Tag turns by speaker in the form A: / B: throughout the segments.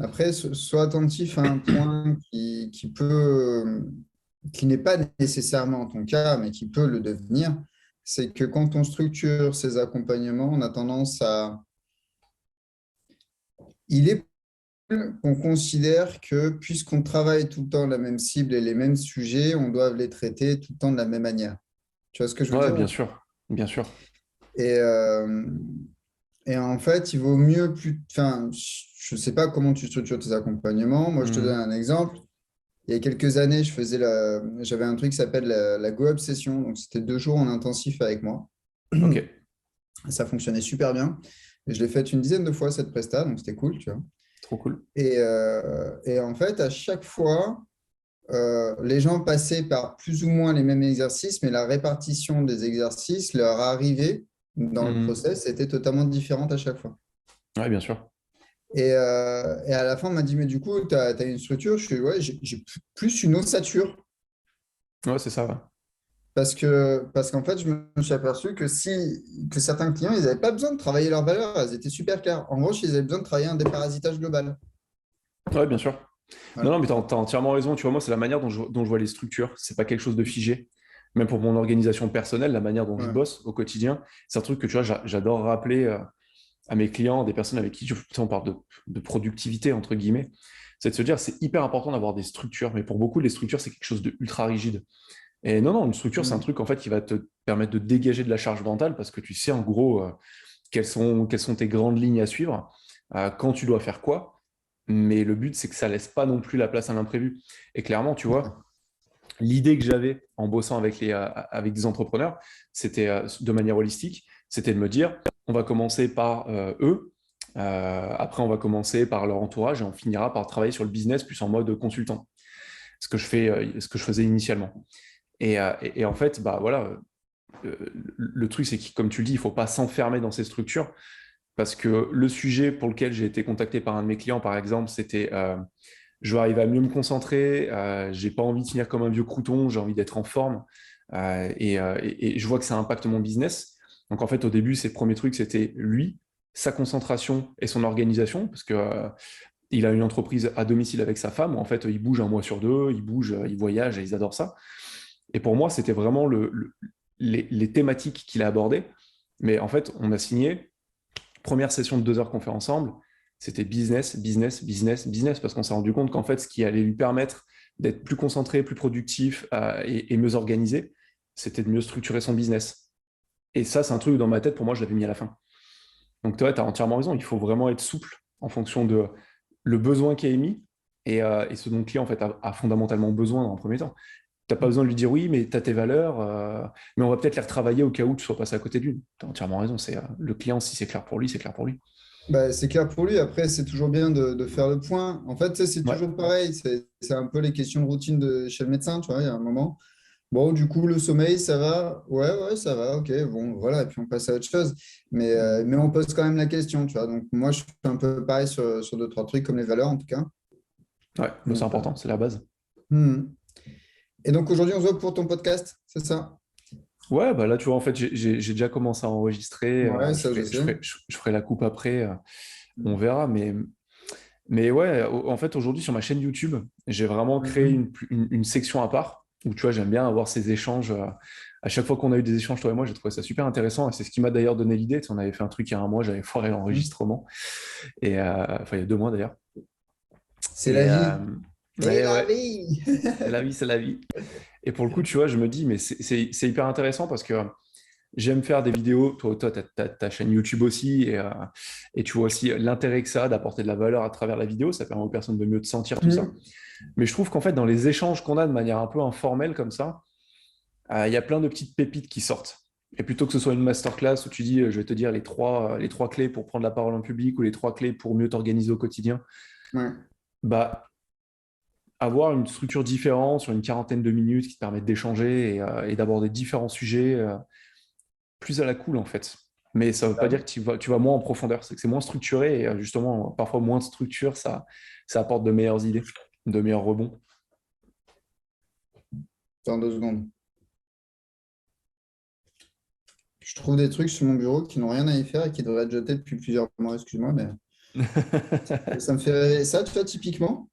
A: Après, sois attentif à un point qui n'est pas nécessairement ton cas, mais qui peut le devenir. C'est que quand on structure ces accompagnements, on a tendance à... Il est qu'on considère que puisqu'on travaille tout le temps la même cible et les mêmes sujets, on doit les traiter tout le temps de la même manière. Tu vois ce que je veux
B: Ouais,
A: dire?
B: bien sûr, bien sûr.
A: Et, euh, et en fait, il vaut mieux plus... Enfin, je ne sais pas comment tu structures tes accompagnements. Moi, je te donne
B: Mhm.
A: un exemple. Il y a quelques années, j'avais un truc qui s'appelle la Go Obsession. Donc, c'était 2 jours en intensif avec moi.
B: Ok,
A: Ça fonctionnait super bien. Et je l'ai fait une dizaine de fois, cette presta, donc c'était cool, tu vois.
B: trop cool.
A: Et en fait, à chaque fois, les gens passaient par plus ou moins les mêmes exercices, mais la répartition des exercices, leur arrivée dans le
B: Mhm.
A: process était totalement différente à chaque fois.
B: Ouais, bien sûr.
A: Et à la fin, on m'a dit, mais du coup, tu as une structure. Je suis, ouais, j'ai plus une ossature.
B: Ouais, c'est ça, ouais.
A: Parce qu'en fait, je me suis aperçu que certains clients, ils n'avaient pas besoin de travailler leurs valeurs. Elles étaient super claires. En gros, ils avaient besoin de travailler un déparasitage global.
B: Ouais, bien sûr. Non,
A: Voilà.
B: non, mais t'as entièrement raison. Tu vois, moi, c'est la manière dont je vois les structures. C'est pas quelque chose de figé. Même pour mon organisation personnelle, la manière dont je
A: Ouais.
B: bosse au quotidien, c'est un truc que tu vois, j'adore rappeler à mes clients, des personnes avec qui tu sais, on parle de productivité, entre guillemets. C'est de se dire, c'est hyper important d'avoir des structures. Mais pour beaucoup, les structures, c'est quelque chose de ultra rigide. Et non, non, une structure, c'est un
A: Mm.
B: truc en fait qui va te permettre de dégager de la charge mentale parce que tu sais en gros quelles sont tes grandes lignes à suivre, quand tu dois faire quoi. Mais le but, c'est que ça laisse pas non plus la place à l'imprévu. Et clairement, tu vois, l'idée que j'avais en bossant avec des entrepreneurs, c'était de manière holistique, c'était de me dire, on va commencer par eux, après on va commencer par leur entourage et on finira par travailler sur le business plus en mode consultant, ce que je faisais initialement. Et en fait, bah voilà, euh, le truc, c'est que, comme tu le dis, il ne faut pas s'enfermer dans ces structures parce que le sujet pour lequel j'ai été contacté par un de mes clients, par exemple, c'était je veux arriver à mieux me concentrer, j'ai pas envie de finir comme un vieux crouton, j'ai envie d'être en forme et je vois que ça impacte mon business. Donc en fait, au début, ses premiers trucs, c'était lui, sa concentration et son organisation parce que il a une entreprise à domicile avec sa femme où en fait, il bouge un mois sur deux, il bouge, il voyage et ils adorent ça. Et pour moi, c'était vraiment les thématiques qu'il a abordées. Mais en fait, on a signé, première session de 2 heures qu'on fait ensemble, c'était business, business, business, business, parce qu'on s'est rendu compte qu'en fait, ce qui allait lui permettre d'être plus concentré, plus productif et mieux organisé, c'était de mieux structurer son business. Et ça, c'est un truc dans ma tête, pour moi, je l'avais mis à la fin. Donc, toi, tu as entièrement raison, il faut vraiment être souple en fonction de le besoin qui est émis et ce dont le client en fait, a fondamentalement besoin dans un premier temps. T'as pas besoin de lui dire oui, mais tu as tes valeurs, mais on va peut-être les retravailler au cas où tu sois passé à côté d'une. Tu as entièrement raison. C'est le client, si c'est clair pour lui, c'est clair pour lui.
A: Bah, c'est clair pour lui. Après, c'est toujours bien de faire le point. En fait, tu sais, c'est
B: Ouais,
A: toujours pareil. C'est un peu les questions de routine chez le médecin, tu vois, il y a un moment. Bon, du coup, le sommeil, ça va? Ouais, ouais, ça va, ok, bon, voilà, et puis on passe à autre chose. Mais on pose quand même la question, tu vois. Donc, moi, je fais un peu pareil sur deux, trois trucs, comme les valeurs, en tout cas.
B: ouais, bah, c'est
A: Donc,
B: important, c'est la base.
A: hmm. Et donc, aujourd'hui, on se voit pour ton podcast, c'est ça?
B: Ouais, bah là, tu vois, en fait, j'ai déjà commencé à enregistrer.
A: Ouais,
B: Je
A: ça, je
B: ferai, je
A: sais.
B: ferai, je ferai la coupe après. On verra. Mais ouais, en fait, aujourd'hui, sur ma chaîne YouTube, j'ai vraiment créé
A: Mhm.
B: une section à part où, tu vois, j'aime bien avoir ces échanges. À chaque fois qu'on a eu des échanges, toi et moi, j'ai trouvé ça super intéressant. Et c'est ce qui m'a d'ailleurs donné l'idée. Tu sais, on avait fait un truc il y a un mois, j'avais foiré
A: Mhm.
B: l'enregistrement. Enfin, il y a 2 mois d'ailleurs.
A: C'est la
B: Et
A: vie. C'est
B: ouais,
A: la
B: ouais,
A: vie.
B: c'est la vie, c'est la vie. Et pour le coup, tu vois, je me dis, mais c'est hyper intéressant parce que j'aime faire des vidéos. Toi, tu as ta chaîne YouTube aussi. Et tu vois aussi l'intérêt que ça a d'apporter de la valeur à travers la vidéo. Ça permet aux personnes de mieux te sentir, tout ça.
A: Mhm.
B: Mais je trouve qu'en fait, dans les échanges qu'on a de manière un peu informelle comme ça, il y a plein de petites pépites qui sortent. Et plutôt que ce soit une masterclass où tu dis, je vais te dire les trois clés pour prendre la parole en public ou les 3 clés pour mieux t'organiser au quotidien,
A: Ouais.
B: bah, avoir une structure différente sur une quarantaine de minutes qui te permettent d'échanger et d'aborder différents sujets plus à la cool en fait. Mais ça ne veut pas dire que tu vas moins en profondeur, c'est que c'est moins structuré et justement, parfois moins de structure, ça apporte de meilleures idées, de meilleurs rebonds.
A: Dans 2 secondes. Je trouve des trucs sur mon bureau qui n'ont rien à y faire et qui devraient être jetés depuis plusieurs mois, excuse-moi, mais. Ça me fait ça, tu vois, typiquement,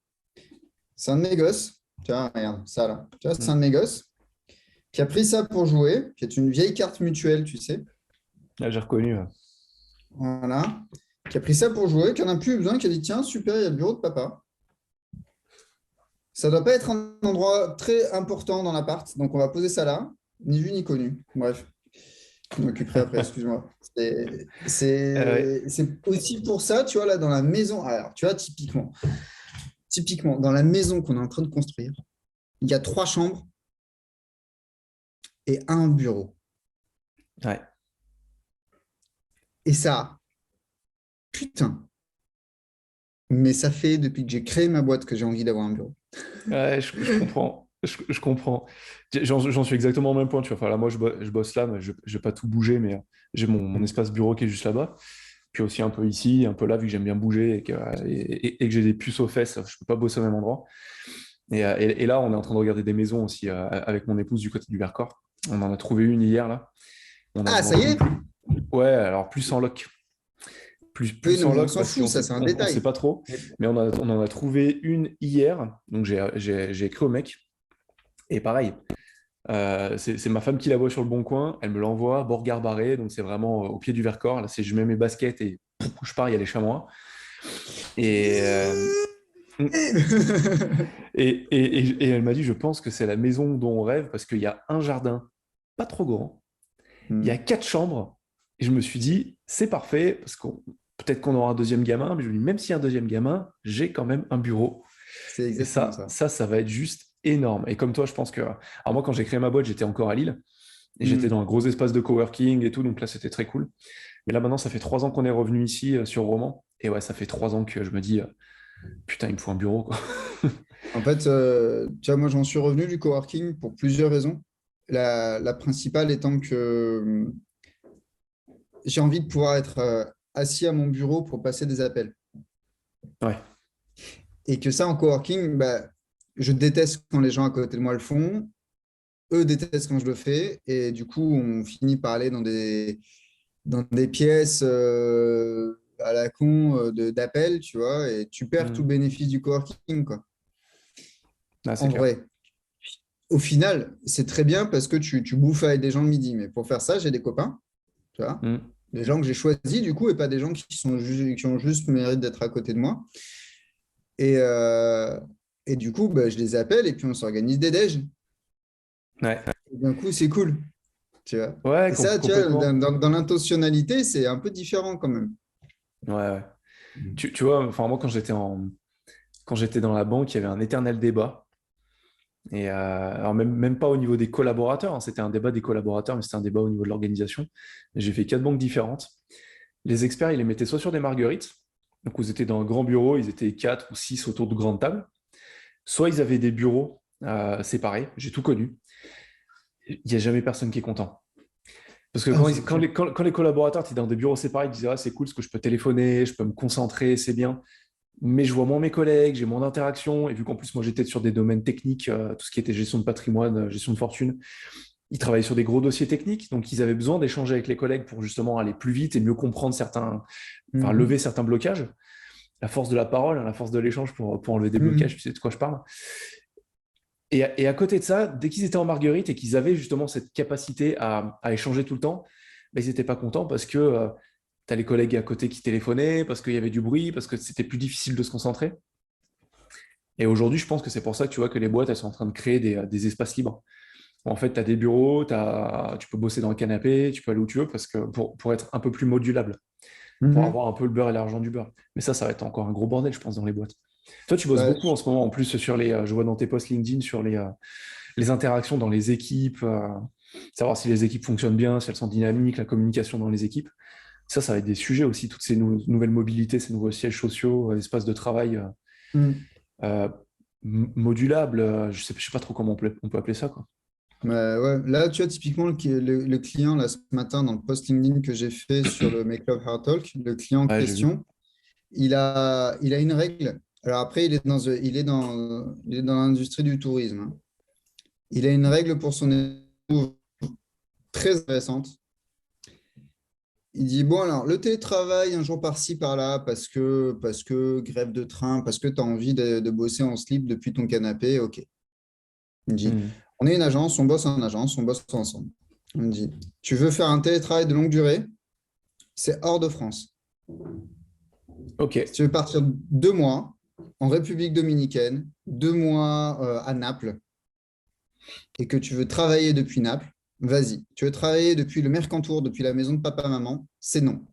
A: c'est un de mes gosses. Tu vois, regarde, ça là. Tu vois, c'est un de mes gosses qui a pris ça pour jouer, qui est une vieille carte mutuelle, tu sais.
B: Là, j'ai reconnu.
A: Voilà. Qui a pris ça pour jouer, qui en a plus eu besoin, qui a dit, tiens, super, il y a le bureau de papa. Ça ne doit pas être un endroit très important dans l'appart, donc on va poser ça là, ni vu ni connu. Bref, je m'occuperai après, excuse-moi.
B: Ouais.
A: C'est aussi pour ça, tu vois, là, dans la maison. Alors, tu vois, typiquement, dans la maison qu'on est en train de construire, il y a 3 chambres et un bureau.
B: Ouais.
A: Et ça, putain, mais ça fait depuis que j'ai créé ma boîte que j'ai envie d'avoir un bureau.
B: Ouais, je comprends. Je comprends. J'en suis exactement au même point. Tu vois. Enfin, là, moi, je bosse là, mais je ne vais pas tout bouger, mais j'ai mon espace bureau qui est juste là-bas. Puis aussi un peu ici, un peu là, vu que j'aime bien bouger et que j'ai des puces aux fesses, je ne peux pas bosser au même endroit. Et là, on est en train de regarder des maisons aussi avec mon épouse du côté du Vercors. On en a trouvé une hier, là. On a
A: Ah, ça
B: demandé
A: y est?
B: Ouais, alors plus en loc.
A: Oui,
B: Plus
A: non,
B: en
A: mais on
B: loc
A: s'en
B: parce qu'on
A: fout, ça,
B: sait,
A: c'est un
B: on sait
A: détail.
B: pas trop. Mais on en a trouvé une hier. Donc j'ai écrit au mec. Et pareil, c'est ma femme qui la voit sur le bon coin. Elle me l'envoie, bord gare barré. Donc c'est vraiment au pied du Vercors. Là, c'est je mets mes baskets et je pars, il y a les chamois. Et, euh, et elle m'a dit, je pense que c'est la maison dont on rêve parce qu'il y a un jardin pas trop grand. Il y a
A: Hmm.
B: 4 chambres. Et je me suis dit, c'est parfait parce que peut-être qu'on aura un deuxième gamin. Mais je me dis, même s'il y a un deuxième gamin, j'ai quand même un bureau.
A: C'est
B: Et
A: exactement ça.
B: ça va être juste énorme. Et comme toi, je pense que. Alors, moi, quand j'ai créé ma boîte, j'étais encore à Lille. Et j'étais
A: Hmm.
B: dans un gros espace de coworking et tout. Donc là, c'était très cool. Mais là, maintenant, ça fait 3 ans qu'on est revenu ici sur Romans. Et ouais, ça fait 3 ans que je me dis, putain, il me faut un bureau, quoi.
A: En fait, tu vois, moi, j'en suis revenu du coworking pour plusieurs raisons. La principale étant que j'ai envie de pouvoir être assis à mon bureau pour passer des appels.
B: Ouais.
A: Et que ça, en coworking, bah, je déteste quand les gens à côté de moi le font. Eux détestent quand je le fais. Et du coup, on finit par aller dans des pièces à la con d'appel, tu vois, et tu perds tout
B: Mm.
A: le bénéfice du coworking, quoi.
B: Ah, c'est
A: En
B: clair.
A: vrai. Au final, c'est très bien parce que tu bouffes avec des gens le midi. Mais pour faire ça, j'ai des copains, tu vois,
B: Mm.
A: des gens que j'ai choisis du coup, et pas des gens qui ont juste le mérite d'être à côté de moi. Et, euh, et du coup, bah, je les appelle et puis on s'organise des déj.
B: Ouais.
A: Et d'un coup, c'est cool, tu vois.
B: Ouais,
A: Et ça, tu vois,
B: complètement.
A: dans l'intentionnalité, c'est un peu différent quand même.
B: Ouais, ouais. Tu vois, enfin, moi, quand j'étais dans la banque, il y avait un éternel débat. Alors même pas au niveau des collaborateurs, hein, c'était un débat des collaborateurs, mais c'était un débat au niveau de l'organisation. J'ai fait 4 banques différentes. Les experts, ils les mettaient soit sur des marguerites, donc ils étaient dans un grand bureau, ils étaient 4 ou 6 autour de grandes tables, soit ils avaient des bureaux séparés, j'ai tout connu. Il n'y a jamais personne qui est content. Parce que
A: Ah, c'est clair.
B: quand les collaborateurs étaient dans des bureaux séparés, ils disaient ah, c'est cool parce que je peux téléphoner, je peux me concentrer, c'est bien. Mais je vois moins mes collègues, j'ai moins d'interaction. Et vu qu'en plus, moi, j'étais sur des domaines techniques, tout ce qui était gestion de patrimoine, gestion de fortune, ils travaillaient sur des gros dossiers techniques. Donc, ils avaient besoin d'échanger avec les collègues pour justement aller plus vite et mieux comprendre enfin, lever
A: Mhm.
B: certains blocages. La force de la parole, hein, la force de l'échange pour enlever des blocages,
A: Mhm.
B: tu sais de quoi je parle. Et à côté de ça, dès qu'ils étaient en marguerite et qu'ils avaient justement cette capacité à échanger tout le temps, ben, ils n'étaient pas contents parce que tu as les collègues à côté qui téléphonaient, parce qu'il y avait du bruit, parce que c'était plus difficile de se concentrer. Et aujourd'hui, je pense que c'est pour ça que tu vois que les boîtes, elles sont en train de créer des espaces libres. En fait, tu as des bureaux, tu peux bosser dans le canapé, tu peux aller où tu veux, parce que pour être un peu plus modulable, pour
A: Mhm.
B: avoir un peu le beurre et l'argent du beurre. Mais ça va être encore un gros bordel, je pense, dans les boîtes. Toi, tu bosses
A: Bah,
B: beaucoup en ce moment, en plus, je vois dans tes posts LinkedIn sur les interactions dans les équipes, savoir si les équipes fonctionnent bien, si elles sont dynamiques, la communication dans les équipes. Ça va être des sujets aussi, toutes ces nouvelles mobilités, ces nouveaux sièges sociaux, espaces de travail
A: mhm.
B: euh, modulables. Je sais pas trop comment on peut appeler ça, quoi.
A: Bah, ouais. Là, tu vois, typiquement, le client, là, ce matin, dans le post LinkedIn que j'ai fait sur le Make Love Heart Talk, le client en
B: Ouais, j'ai vu.
A: question, il a une règle. Alors après, il est dans l'industrie du tourisme, hein. Il a une règle pour son épouse très intéressante. il dit, bon, alors, le télétravail, un jour par-ci, par-là, parce que grève de train, parce que tu as envie de bosser en slip depuis ton canapé, ok. Il me dit,
B: Hmm.
A: on est une agence, on bosse en agence, on bosse ensemble. Il me dit, tu veux faire un télétravail de longue durée, c'est hors de France.
B: Ok.
A: Si tu veux partir 2 mois en République dominicaine, 2 mois à Naples, et que tu veux travailler depuis Naples, vas-y. Tu veux travailler depuis le Mercantour, depuis la maison de papa-maman, c'est non.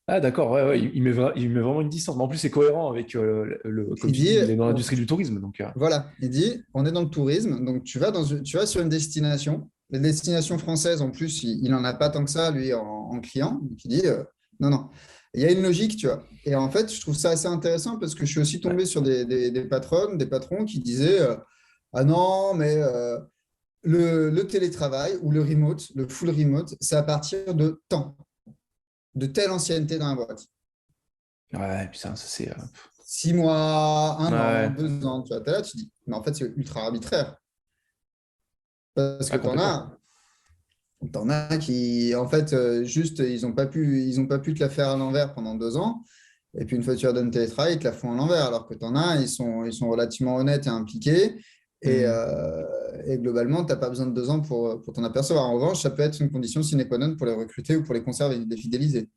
B: Ah, d'accord, ouais, ouais, il met vraiment une distance. Mais en plus, c'est cohérent avec, comme
A: Il
B: tu
A: dit,
B: dis, il est dans l'industrie du tourisme. Donc,
A: voilà, il dit, on est dans le tourisme, donc tu vas sur une destination. Les destinations françaises, en plus, il n'en a pas tant que ça, lui, en client. Donc, il dit, non, non. Il y a une logique, tu vois. Et en fait, je trouve ça assez intéressant parce que je suis aussi
B: ouais.
A: tombé sur des patronnes, des patrons qui disaient, ah non, mais le télétravail ou le remote, le full remote, c'est à partir de temps, de telle ancienneté dans la boîte.
B: Ouais, putain, ça c'est.
A: 6 mois, un an,
B: Ouais,
A: 2 ans, tu vois, t'es là, tu dis, mais en fait, c'est ultra arbitraire. Parce que
B: ah, complètement.
A: t'en as qui, en fait, juste, ils ont pas pu te la faire à l'envers pendant 2 ans. Et puis, une fois que tu leur donnes télétravail, ils te la font à l'envers. Alors que t'en as, ils sont relativement honnêtes et impliqués. Et,
B: Hmm.
A: euh, et globalement, tu n'as pas besoin de 2 ans pour t'en apercevoir. En revanche, ça peut être une condition sine qua non pour les recruter ou pour les conserver et les fidéliser.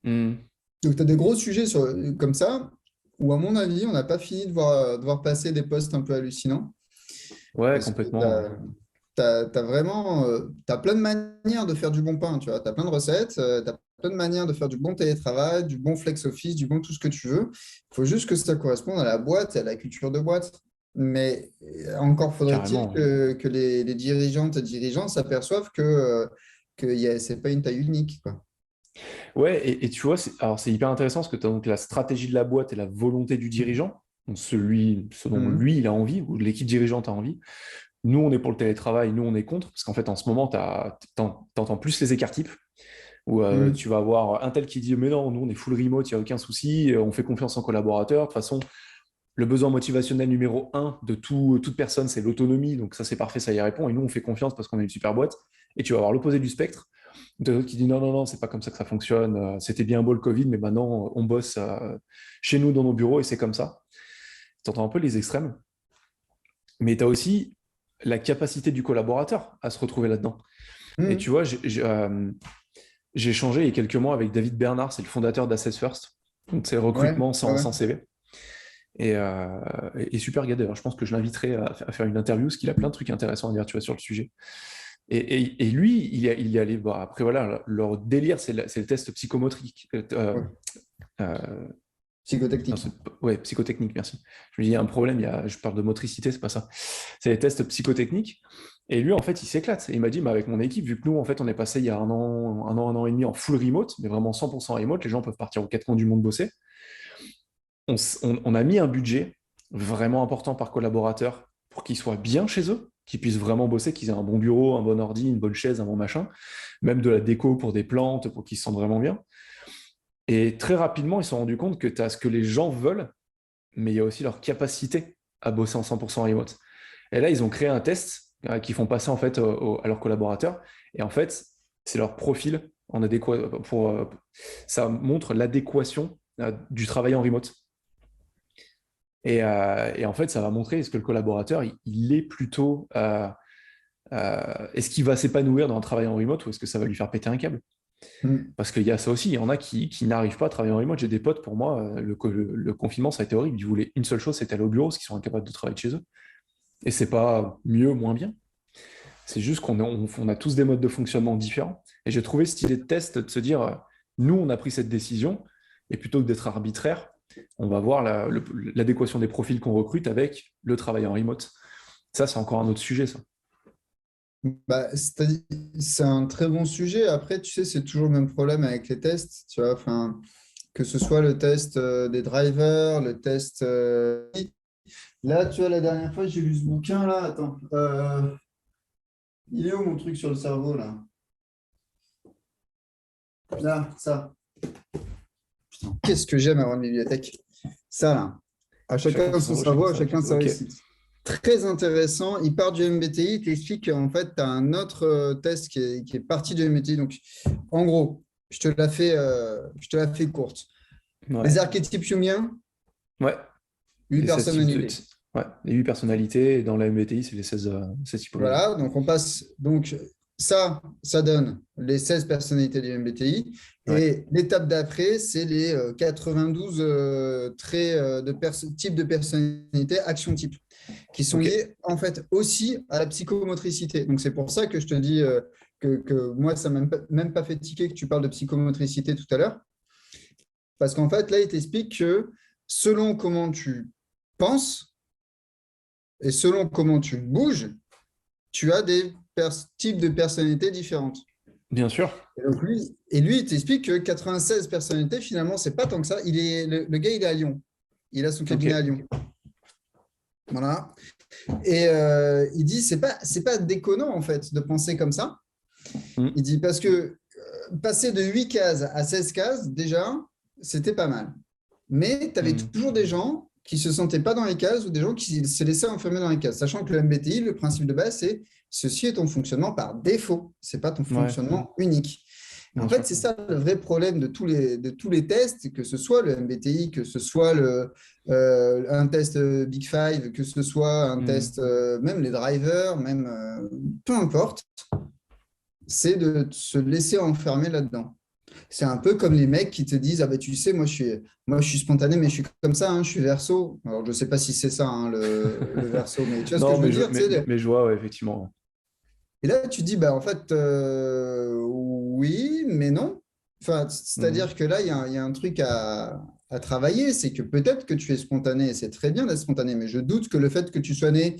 B: Hmm.
A: Donc, tu as des gros sujets comme ça, où, à mon avis, on n'a pas fini de voir passer des postes un peu hallucinants.
B: Ouais,
A: Parce que
B: complètement.
A: t'as plein de manières de faire du bon pain, tu vois. Tu as plein de recettes, tu as plein de manières de faire du bon télétravail, du bon flex office, du bon tout ce que tu veux. Il faut juste que ça corresponde à la boîte et à la culture de boîte. Mais encore faudrait-il
B: Carrément.
A: que les dirigeantes et dirigeants s'aperçoivent que c'est pas une taille unique, quoi.
B: Ouais, et tu vois, alors c'est hyper intéressant parce que tu as donc la stratégie de la boîte et la volonté du dirigeant, donc ce dont
A: Mhm.
B: lui il a envie, ou l'équipe dirigeante a envie. Nous, on est pour le télétravail, nous, on est contre, parce qu'en fait, en ce moment, t'entends plus les écarts types, où
A: Mhm.
B: tu vas avoir un tel qui dit, mais non, nous, on est full remote, il n'y a aucun souci, on fait confiance en collaborateurs. De toute façon, le besoin motivationnel numéro un de toute personne, c'est l'autonomie, donc ça, c'est parfait, ça y répond, et nous, on fait confiance parce qu'on est une super boîte. Et tu vas avoir l'opposé du spectre, de l'autre qui dit, non, non, non, c'est pas comme ça que ça fonctionne, c'était bien beau le Covid, mais maintenant, on bosse chez nous dans nos bureaux, et c'est comme ça. Tu entends un peu les extrêmes, mais tu as aussi la capacité du collaborateur à se retrouver là-dedans. Et tu
A: Mhm.
B: vois, j'ai échangé il y a quelques mois avec David Bernard, c'est le fondateur d'Assess First, donc c'est
A: Ouais,
B: recrutement
A: ouais, ouais.
B: sans CV. Et super gars d'ailleurs, je pense que je l'inviterai à faire une interview, parce qu'il a plein de trucs intéressants à dire, tu vois, sur le sujet. Et lui, il y allait, bon, après voilà, leur délire, c'est le test psychomotrique.
A: Ouais.
B: Euh, non,
A: Psychotechnique.
B: ouais, psychotechnique, merci. Je me dis, il y a un problème, je parle de motricité, c'est pas ça. C'est les tests psychotechniques. Et lui, en fait, il s'éclate. Et il m'a dit, bah, avec mon équipe, vu que nous, en fait, on est passé il y a un an et demi en full remote, mais vraiment 100% remote, les gens peuvent partir aux quatre coins du monde bosser. On a mis un budget vraiment important par collaborateur pour qu'ils soient bien chez eux, qu'ils puissent vraiment bosser, qu'ils aient un bon bureau, un bon ordi, une bonne chaise, un bon machin, même de la déco pour des plantes, pour qu'ils se sentent vraiment bien. Et très rapidement, ils se sont rendus compte que tu as ce que les gens veulent, mais il y a aussi leur capacité à bosser en 100% remote. Et là, ils ont créé un test qu'ils font passer en fait à leurs collaborateurs. Et en fait, c'est leur profil en ça montre l'adéquation du travail en remote. Et en fait, ça va montrer est-ce que le collaborateur, il est plutôt, est-ce qu'il va s'épanouir dans un travail en remote ou est-ce que ça va lui faire péter un câble?
A: Mhm.
B: Parce qu'il y a ça aussi, il y en a qui n'arrivent pas à travailler en remote. J'ai des potes, pour moi, le confinement, ça a été horrible. Ils voulaient une seule chose, c'était aller au bureau, parce qu'ils sont incapables de travailler de chez eux. Et c'est pas mieux, moins bien. C'est juste qu'on a tous des modes de fonctionnement différents. Et j'ai trouvé cette idée de test de se dire, nous, on a pris cette décision, et plutôt que d'être arbitraire, on va voir l'adéquation des profils qu'on recrute avec le travail en remote. Ça, c'est encore un autre sujet, ça.
A: Bah, c'est un très bon sujet. Après, tu sais, c'est toujours le même problème avec les tests, tu vois. Enfin, que ce soit le test des drivers, le test. Là, tu vois, la dernière fois, j'ai lu ce bouquin là. Attends, il est où mon truc sur le cerveau là? Là, ça. Qu'est-ce que j'aime avoir une bibliothèque? Ça là. À
B: Chacun
A: chacun
B: son
A: son
B: cerveau, chacun
A: cerveau, à
B: sa
A: chacun
B: réussite.
A: sa
B: Ok.
A: réussite. très intéressant. Il part du MBTI, il t'explique qu'en fait, tu as un autre test qui est parti du MBTI. Donc, en gros, je te la fais courte. Les
B: Ouais.
A: archétypes jungiens,
B: Ouais.
A: 8
B: Les 16 types de...
A: personnalités.
B: Ouais, les 8 personnalités. Et dans la MBTI, c'est les 16 typologies.
A: Voilà, donc on passe. Donc, ça donne les 16 personnalités du MBTI.
B: Ouais.
A: Et l'étape d'après, c'est les 92 traits types de personnalité, action type, qui sont
B: Ok.
A: liés en fait aussi à la psychomotricité. Donc, c'est pour ça que je te dis que moi, ça ne m'a même pas fait tiquer que tu parles de psychomotricité tout à l'heure. Parce qu'en fait, là, il t'explique que selon comment tu penses et selon comment tu bouges, tu as des types de personnalités différentes.
B: Bien sûr.
A: Et lui, il t'explique que 96 personnalités, finalement, c'est pas tant que ça. Le gars, il est à Lyon. Il a son
B: Ok.
A: cabinet à Lyon. Voilà. Et il dit, c'est pas déconnant, en fait, de penser comme ça.
B: Mm.
A: Il dit, parce que passer de 8 cases à 16 cases, déjà, c'était pas mal. Mais tu avais
B: Mm.
A: toujours des gens qui ne se sentaient pas dans les cases ou des gens qui se laissaient enfermer dans les cases. Sachant que le MBTI, le principe de base, c'est ceci est ton fonctionnement par défaut. Ce n'est pas ton
B: Ouais,
A: fonctionnement unique. En
B: bien
A: fait,
B: sûr.
A: c'est ça le vrai problème de tous les tests, que ce soit le MBTI, que ce soit un test Big Five, que ce soit un
B: Mm.
A: test, même les drivers, même peu importe, c'est de se laisser enfermer là-dedans. C'est un peu comme les mecs qui te disent, ah ben tu sais, moi je suis spontané, mais je suis comme ça, hein, je suis verso. Alors je ne sais pas si c'est ça, hein, le verso, mais tu vois ce que
B: Non,
A: je veux dire, tu sais.
B: mais je vois, ouais, effectivement.
A: Et là, tu dis, bah en fait, oui, mais non. Enfin,
B: Mm.
A: c'est-à-dire que là, il y a un truc à travailler, c'est que peut-être que tu es spontané, et c'est très bien d'être spontané, mais je doute que le fait que tu sois né,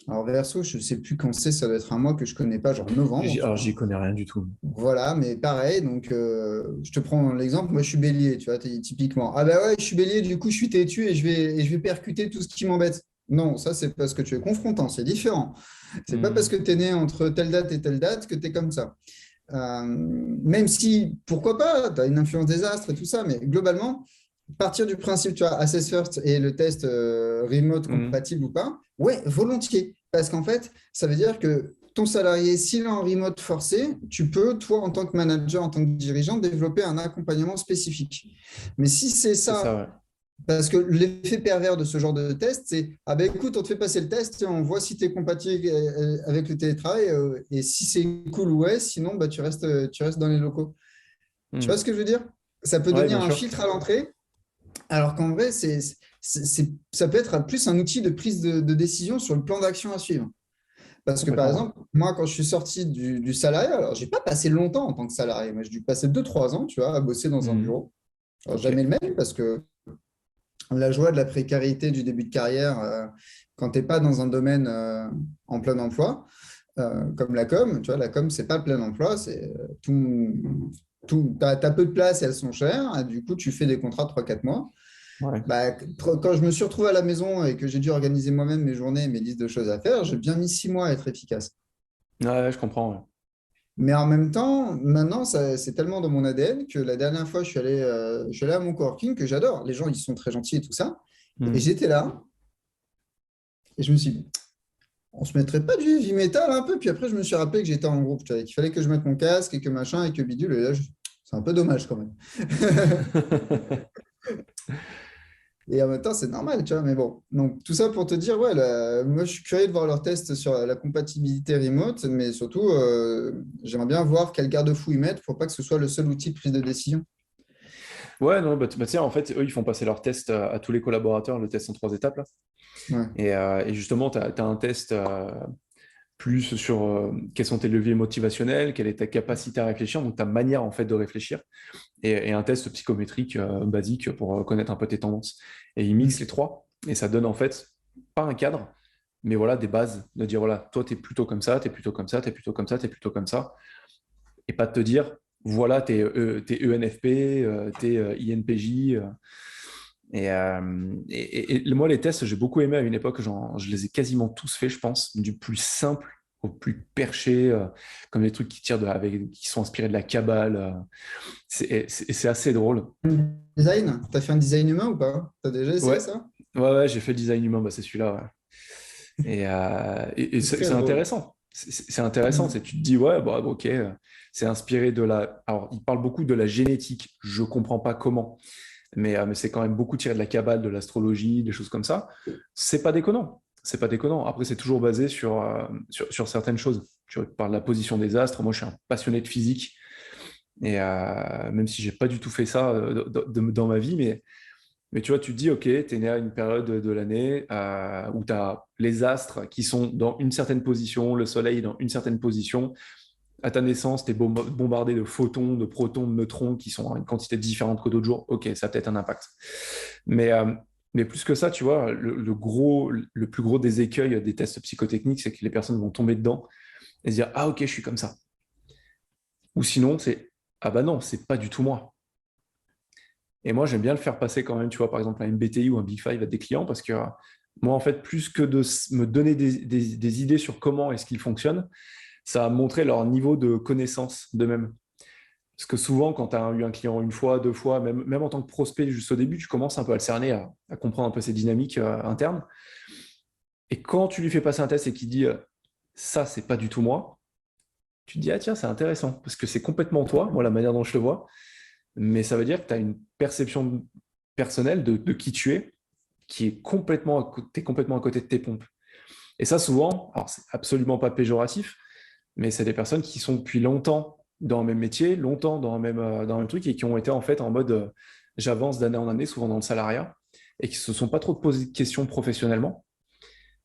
A: alors verso, je ne sais plus quand c'est, ça doit être un mois que je ne connais pas, genre novembre, tu
B: Alors,
A: vois.
B: j'y connais rien du tout.
A: Voilà, mais pareil, donc je te prends l'exemple, moi je suis bélier, tu vois, typiquement. Ah bah ouais, je suis bélier, du coup je suis têtu et je vais percuter tout ce qui m'embête. Non, ça c'est parce que tu es confrontant, c'est différent. C'est pas parce
B: Mm.
A: que tu es né entre telle date et telle date que tu es comme ça. Même si, pourquoi pas, tu as une influence des astres et tout ça, mais globalement, partir du principe, tu vois, Assess First et le test remote
B: Mm.
A: compatible ou pas, ouais, volontiers. Parce qu'en fait, ça veut dire que ton salarié, s'il est en remote forcé, tu peux, toi, en tant que manager, en tant que dirigeant, développer un accompagnement spécifique. Mais si c'est
B: C'est ça,
A: ça,
B: ouais.
A: parce que l'effet pervers de ce genre de test, c'est ah ben écoute, on te fait passer le test, on voit si tu es compatible avec le télétravail, et si c'est cool, ouais, sinon bah, tu restes dans les locaux. Tu vois
B: Mm.
A: ce que je veux dire? Ça peut
B: Ouais,
A: devenir
B: bien
A: un
B: sûr.
A: filtre à l'entrée, alors qu'en vrai, ça peut être plus un outil de prise de décision sur le plan d'action à suivre. Parce que par
B: Complètement, ouais.
A: exemple, moi, quand je suis sorti du salariat, alors j'ai pas passé longtemps en tant que salarié, moi j'ai dû passer 2 3 ans, tu vois, à bosser dans un
B: Mm.
A: bureau. Alors
B: Ok.
A: jamais le même, parce que la joie de la précarité du début de carrière, quand tu n'es pas dans un domaine en plein emploi, comme la com, tu vois, la com, c'est pas le plein emploi, c'est t'as peu de places et elles sont chères, et du coup, tu fais des contrats de 3 4 mois.
B: Ouais.
A: Bah, quand je me suis retrouvé à la maison et que j'ai dû organiser moi-même mes journées, mes listes de choses à faire, j'ai bien mis 6 mois à être efficace.
B: Ouais, je comprends, ouais.
A: Mais en même temps, maintenant, c'est tellement dans mon ADN que la dernière fois, je suis allé à mon coworking que j'adore. Les gens, ils sont très gentils et tout ça. Et
B: Mm.
A: j'étais là et je me suis dit, on se mettrait pas du heavy metal un peu? Puis après, je me suis rappelé que j'étais en groupe, tu vois, et qu'il fallait que je mette mon casque et que machin et que bidule. Et là, c'est un peu dommage quand même. Et en même temps, c'est normal, tu vois. Mais bon, donc tout ça pour te dire, ouais, moi, je suis curieux de voir leurs tests sur la compatibilité remote, mais surtout, j'aimerais bien voir quel garde-fou ils mettent pour pas que ce soit le seul outil de prise de décision.
B: Ouais, non, tu sais, en fait, eux, ils font passer leur test à tous les collaborateurs, le test en 3 étapes, là.
A: Ouais.
B: Et justement, tu as un test plus sur quels sont tes leviers motivationnels, quelle est ta capacité à réfléchir, donc ta manière, en fait, de réfléchir, et un test psychométrique basique pour connaître un peu tes tendances. Et ils mixent
A: Mm.
B: les trois, et ça donne, en fait, pas un cadre, mais voilà, des bases, de dire, voilà, toi, tu es plutôt comme ça, tu es plutôt comme ça, tu es plutôt comme ça, tu es plutôt comme ça, et pas de te dire, voilà, t'es ENFP, t'es INPJ. Et moi, les tests, j'ai beaucoup aimé à une époque. Je les ai quasiment tous faits, je pense, du plus simple au plus perché, comme les trucs qui sont inspirés de la Kabbale. C'est assez drôle.
A: Design? T'as fait un design humain ou pas? T'as déjà essayé
B: Ouais,
A: ça?
B: ouais, j'ai fait le design humain, bah, c'est celui-là. Ouais. Et
A: C'est très
B: c'est
A: drôle.
B: intéressant. C'est intéressant.
A: Mm.
B: Tu te dis, ouais, bah, ok, c'est inspiré de la. Alors, il parle beaucoup de la génétique. Je comprends pas comment, mais c'est quand même beaucoup tiré de la cabale, de l'astrologie, des choses comme ça. C'est pas déconnant. C'est pas déconnant. Après, c'est toujours basé sur certaines choses. Tu parles de la position des astres. Moi, je suis un passionné de physique. Et même si j'ai pas du tout fait ça dans ma vie, mais tu vois, tu te dis, OK, tu es né à une période de l'année où tu as les astres qui sont dans une certaine position, le soleil dans une certaine position. À ta naissance, tu es bombardé de photons, de protons, de neutrons qui sont à une quantité différente que d'autres jours. OK, ça a peut-être un impact. Mais, euh, mais plus que ça, tu vois, le plus gros des écueils des tests psychotechniques, c'est que les personnes vont tomber dedans et se dire, ah, OK, je suis comme ça. Ou sinon, c'est, ah bah non, c'est pas du tout moi. Et moi, j'aime bien le faire passer quand même, tu vois, par exemple, un MBTI ou un Big Five à des clients parce que moi, en fait, plus que de me donner des idées sur comment est-ce qu'ils fonctionnent, ça a montré leur niveau de connaissance d'eux-mêmes. Parce que souvent, quand tu as eu un client une fois, deux fois, même en tant que prospect juste au début, tu commences un peu à le cerner, à comprendre un peu ses dynamiques internes. Et quand tu lui fais passer un test et qu'il dit ça, c'est pas du tout moi, tu te dis ah tiens, c'est intéressant parce que c'est complètement toi, moi, la manière dont je le vois. Mais ça veut dire que tu as une perception personnelle de qui tu es qui est t'es complètement à côté de tes pompes. Et ça, souvent, alors c'est absolument pas péjoratif, mais c'est des personnes qui sont depuis longtemps dans le même métier, longtemps dans le même truc et qui ont été en fait en mode j'avance d'année en année, souvent dans le salariat, et qui se sont pas trop posé de questions professionnellement,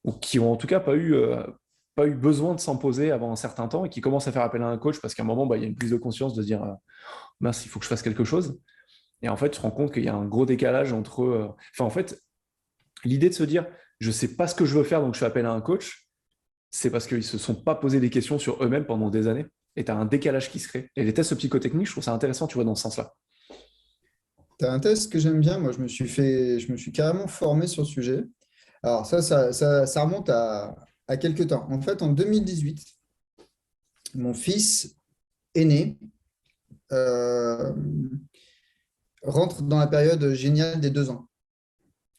B: ou qui ont en tout cas pas eu besoin de s'en poser avant un certain temps et qui commencent à faire appel à un coach parce qu'à un moment, bah, il y a une prise de conscience de se dire mince, il faut que je fasse quelque chose. Et en fait, tu te rends compte qu'il y a un gros décalage entre. Enfin, en fait, l'idée de se dire, je ne sais pas ce que je veux faire, donc je fais appel à un coach, c'est parce qu'ils ne se sont pas posé des questions sur eux-mêmes pendant des années. Et tu as un décalage qui se crée. Et les tests psychotechniques, je trouve ça intéressant, tu vois, dans ce sens-là.
A: Tu as un test que j'aime bien. Moi, je me suis carrément formé sur le sujet. Alors, ça remonte à quelques temps. En fait, en 2018, mon fils aîné euh, rentre dans la période géniale des 2 ans.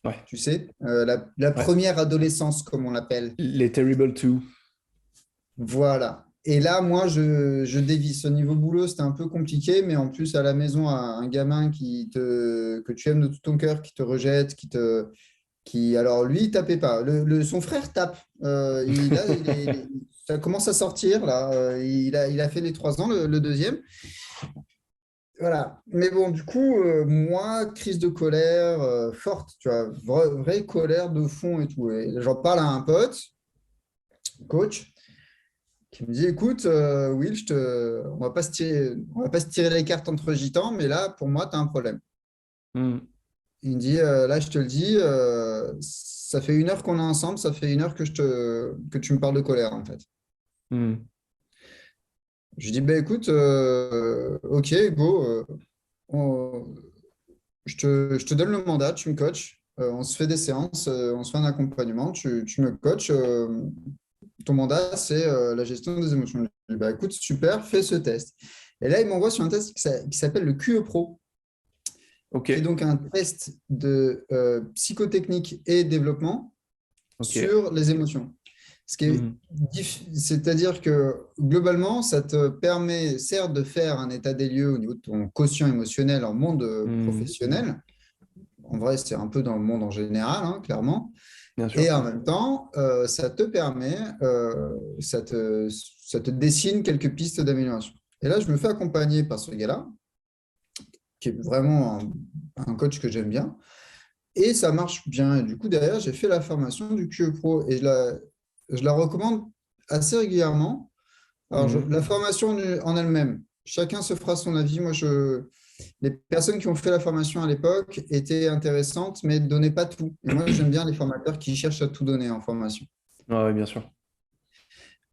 B: Ouais,
A: Tu sais, la
B: ouais.
A: première adolescence, comme on l'appelle.
B: Les Terrible Two.
A: Voilà. Et là, moi, je dévisse. Au niveau boulot, c'était un peu compliqué, mais en plus, à la maison, un gamin que tu aimes de tout ton cœur, qui te rejette, alors lui, il tapait pas. Son frère tape. Ça commence à sortir, là. Il a fait les 3 ans, le deuxième. Voilà. Mais bon, du coup, moi, crise de colère forte, tu vois, vraie colère de fond et tout. Et j'en parle à un pote, coach, qui me dit, écoute, Will, on va pas se tirer les cartes entre gitans, mais là, pour moi, tu as un problème.
B: Hmm,
A: Il me dit, là, je te le dis, ça fait 1 heure qu'on est ensemble, ça fait 1 heure que tu me parles de colère, en fait.
B: hmm.
A: Je lui dis, bah, écoute, ok, go, on- je te donne le mandat, tu me coaches, on se fait des séances, on se fait un accompagnement, tu me coaches, ton mandat, c'est la gestion des émotions. Je lui dis, bah, écoute, super, fais ce test. Et là, il m'envoie sur un test qui s'appelle le QE Pro,
B: Ok,
A: qui est donc un test de psychotechnique et développement
B: ok.
A: sur les émotions.
B: Hmm,
A: C'est-à-dire que globalement, ça te permet certes de faire un état des lieux au niveau de ton quotient émotionnel en monde
B: hmm.
A: professionnel. En vrai, c'est un peu dans le monde en général, hein, clairement.
B: Bien
A: Et
B: sûr.
A: en même temps, ça te permet, ça te dessine quelques pistes d'amélioration. Et là, je me fais accompagner par ce gars-là, qui est vraiment un coach que j'aime bien. Et ça marche bien. Et du coup, derrière, j'ai fait la formation du QE Pro et je la recommande assez régulièrement. Alors,
B: Hmm.
A: la formation en elle-même, chacun se fera son avis. Les personnes qui ont fait la formation à l'époque étaient intéressantes, mais ne donnaient pas tout. Et moi, j'aime bien les formateurs qui cherchent à tout donner en formation.
B: Ah ouais, bien sûr.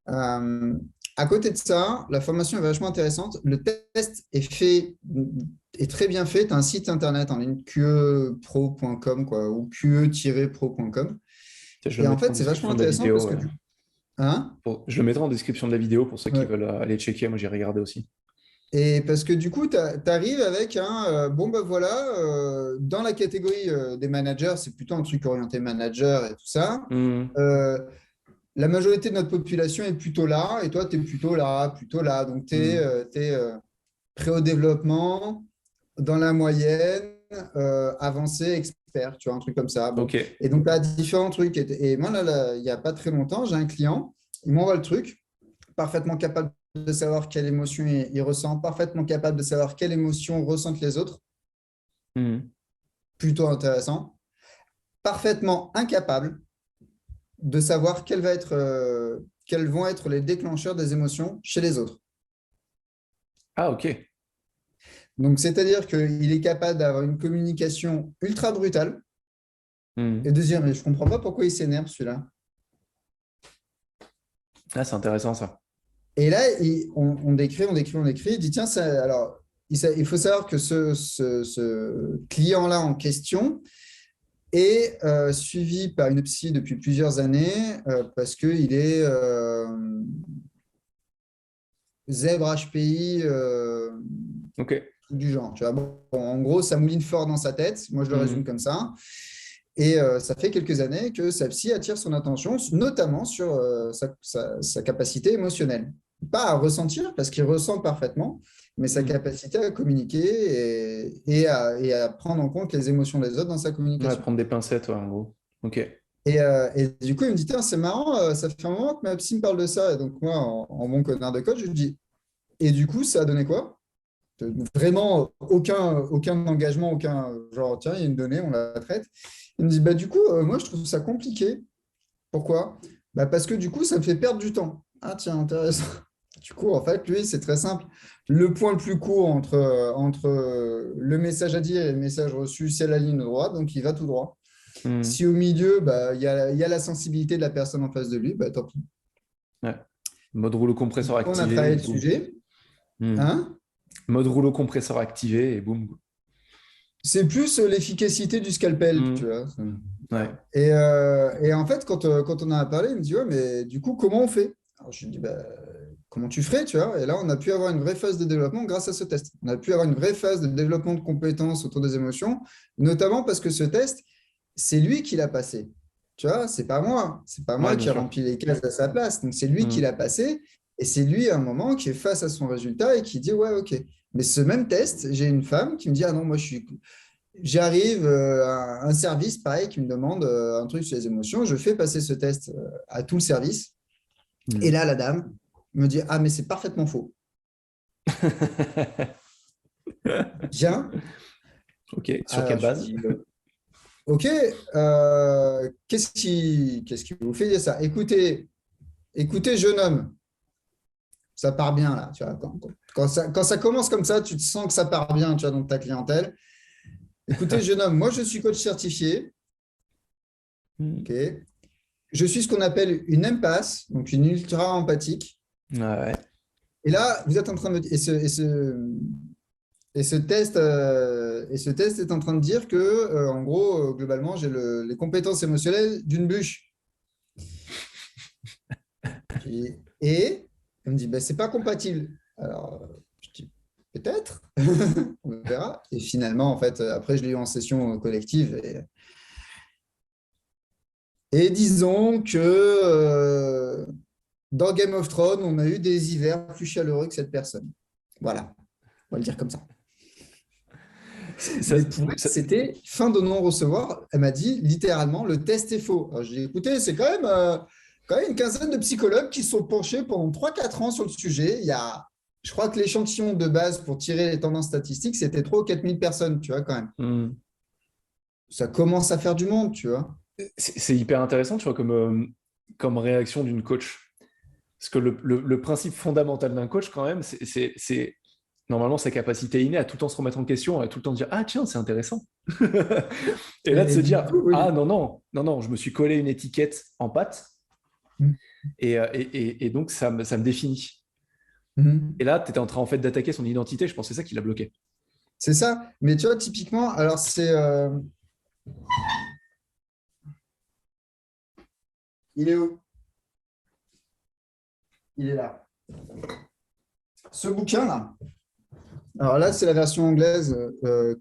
A: Euh, à côté de ça, la formation est vachement intéressante. Le test est très bien fait. Tu as un site internet en ligne, qepro.com quoi, ou qe-pro.com.
B: Tiens, je le
A: Et en
B: mettrai en
A: fait, c'est vachement
B: description de la
A: intéressant parce
B: vidéo.
A: que hein.
B: Je le mettrai en description de la vidéo pour ceux qui
A: Ouais.
B: veulent aller checker. Moi, j'ai regardé aussi.
A: Et parce que du coup, tu arrives avec bon, ben voilà, dans la catégorie des managers, c'est plutôt un truc orienté manager et tout ça.
B: Hmm.
A: Euh, la majorité de notre population est plutôt là, et toi, tu es plutôt là, plutôt là. Donc, tu
B: Hmm.
A: es, prêt au développement, dans la moyenne, avancé, expert, tu vois, un truc comme ça. Bon.
B: Ok.
A: Et donc, tu as différents trucs. Et moi, là, il n'y a pas très longtemps, j'ai un client, il m'envoie le truc, parfaitement capable de savoir quelle émotion il ressent, parfaitement capable de savoir quelle émotion ressentent les autres,
B: Hmm.
A: plutôt intéressant, parfaitement incapable de savoir quels vont être les déclencheurs des émotions chez les autres.
B: Ah, ok.
A: Donc, c'est-à-dire qu'il est capable d'avoir une communication ultra brutale et
B: Hmm.
A: de dire, mais je ne comprends pas pourquoi il s'énerve celui-là.
B: Ah, c'est intéressant ça.
A: Et là, on décrit, il dit, tiens, alors, il faut savoir que ce client-là en question est suivi par une psy depuis plusieurs années parce qu'il est zèbre HPI
B: Ok.
A: du genre. Tu vois. Bon, en gros, ça mouline fort dans sa tête. Moi, je le résume
B: Hmm.
A: comme ça. Et ça fait quelques années que sa psy attire son attention, notamment sur sa capacité émotionnelle. Pas à ressentir, parce qu'il ressent parfaitement, mais sa
B: Hmm.
A: capacité à communiquer et à prendre en compte les émotions des autres dans sa
B: Ouais,
A: communication.
B: prendre des pincettes, ouais, en gros. Ok.
A: Et du coup, il me dit, tiens, c'est marrant, ça fait un moment que ma psy me parle de ça. Et donc, moi, en bon connard de coach, je lui dis, et du coup, ça a donné quoi? Vraiment, aucun engagement, aucun genre, tiens, il y a une donnée, on la traite. Il me dit, bah, du coup, moi, je trouve ça compliqué. Pourquoi? Bah, parce que du coup, ça me fait perdre du temps. Ah, tiens, intéressant. Du coup, en fait, lui, c'est très simple. Le point le plus court entre le message à dire et le message reçu, c'est la ligne droite, donc il va tout droit.
B: Hmm.
A: Si au milieu, bah, il y a la sensibilité de la personne en face de lui, bah, tant pis.
B: Ouais. Mode rouleau
A: Du
B: compresseur
A: coup, on a
B: activé
A: travaillé
B: et
A: le
B: boum.
A: sujet.
B: Hmm.
A: Hein?
B: Mode rouleau compresseur activé et boum.
A: C'est plus l'efficacité du scalpel, tu
B: Hmm.
A: vois.
B: Ouais.
A: Voilà. Et en fait, quand on en a parlé, il me dit, ouais, mais du coup, comment on fait? Alors, je lui dis, bah, comment tu ferais, tu vois? Et là, on a pu avoir une vraie phase de développement grâce à ce test. On a pu avoir une vraie phase de développement de compétences autour des émotions, notamment parce que ce test, c'est lui qui l'a passé. Tu vois, c'est pas moi. C'est pas
B: Ouais,
A: moi
B: bien
A: qui ai
B: sûr.
A: rempli les cases à sa place. Donc, c'est lui qui
B: Hmm.
A: l'a passé. Et c'est lui, à un moment, qui est face à son résultat et qui dit, ouais, OK. Mais ce même test, j'ai une femme qui me dit, ah non, moi, j'arrive à un service, pareil, qui me demande un truc sur les émotions. Je fais passer ce test à tout le service. Et
B: Hmm.
A: là, la dame me dit, ah, mais c'est parfaitement faux. Bien.
B: Ok. Sur quelle
A: Alors, je
B: base?
A: dis, OK, qu'est-ce qui vous fait dire ça? Écoutez, jeune homme, ça part bien là. Tu vois, quand ça commence comme ça, tu te sens que ça part bien, tu vois, dans ta clientèle. Écoutez, jeune homme, moi, je suis coach certifié.
B: Hmm.
A: OK. Je suis ce qu'on appelle une empath, donc une ultra empathique.
B: Ouais.
A: Et là, vous êtes en train de me et ce test est en train de dire que, en gros, globalement, j'ai les compétences émotionnelles d'une bûche. Et elle me dit, ben, c'est pas compatible. Alors, je dis, peut-être, on verra. Et finalement, en fait, après, je l'ai eu en session collective. Et disons que dans Game of Thrones, on a eu des hivers plus chaleureux que cette personne. Voilà, on va le dire comme ça.
B: Ça-
A: Mais pour elle,
B: ça-
A: c'était fin de non-recevoir. Elle m'a dit littéralement, le test est faux. Alors, j'ai dit, écoutez, c'est quand même une quinzaine de psychologues qui se sont penchés pendant 3-4 ans sur le sujet. Je crois que l'échantillon de base pour tirer les tendances statistiques, c'était 3 ou 4 000 personnes, tu vois, quand même.
B: hmm.
A: Ça commence à faire du monde, tu vois.
B: C'est hyper intéressant, tu vois, comme réaction d'une coach. Parce que le principe fondamental d'un coach, quand même, c'est normalement sa capacité innée à tout le temps se remettre en question, à tout le temps dire, ah tiens, c'est intéressant. Et là, de
A: Et
B: se
A: du
B: dire,
A: coup,
B: ah
A: oui.
B: non, non, non, non, je me suis collé une étiquette en pâte et donc ça me définit.
A: Mhm.
B: Et là, tu étais en train en fait d'attaquer son identité, je pense que c'est ça qui l'a bloqué.
A: C'est ça. Mais tu vois, typiquement, alors il est où? Il est là. Ce bouquin-là, Alors là, c'est la version anglaise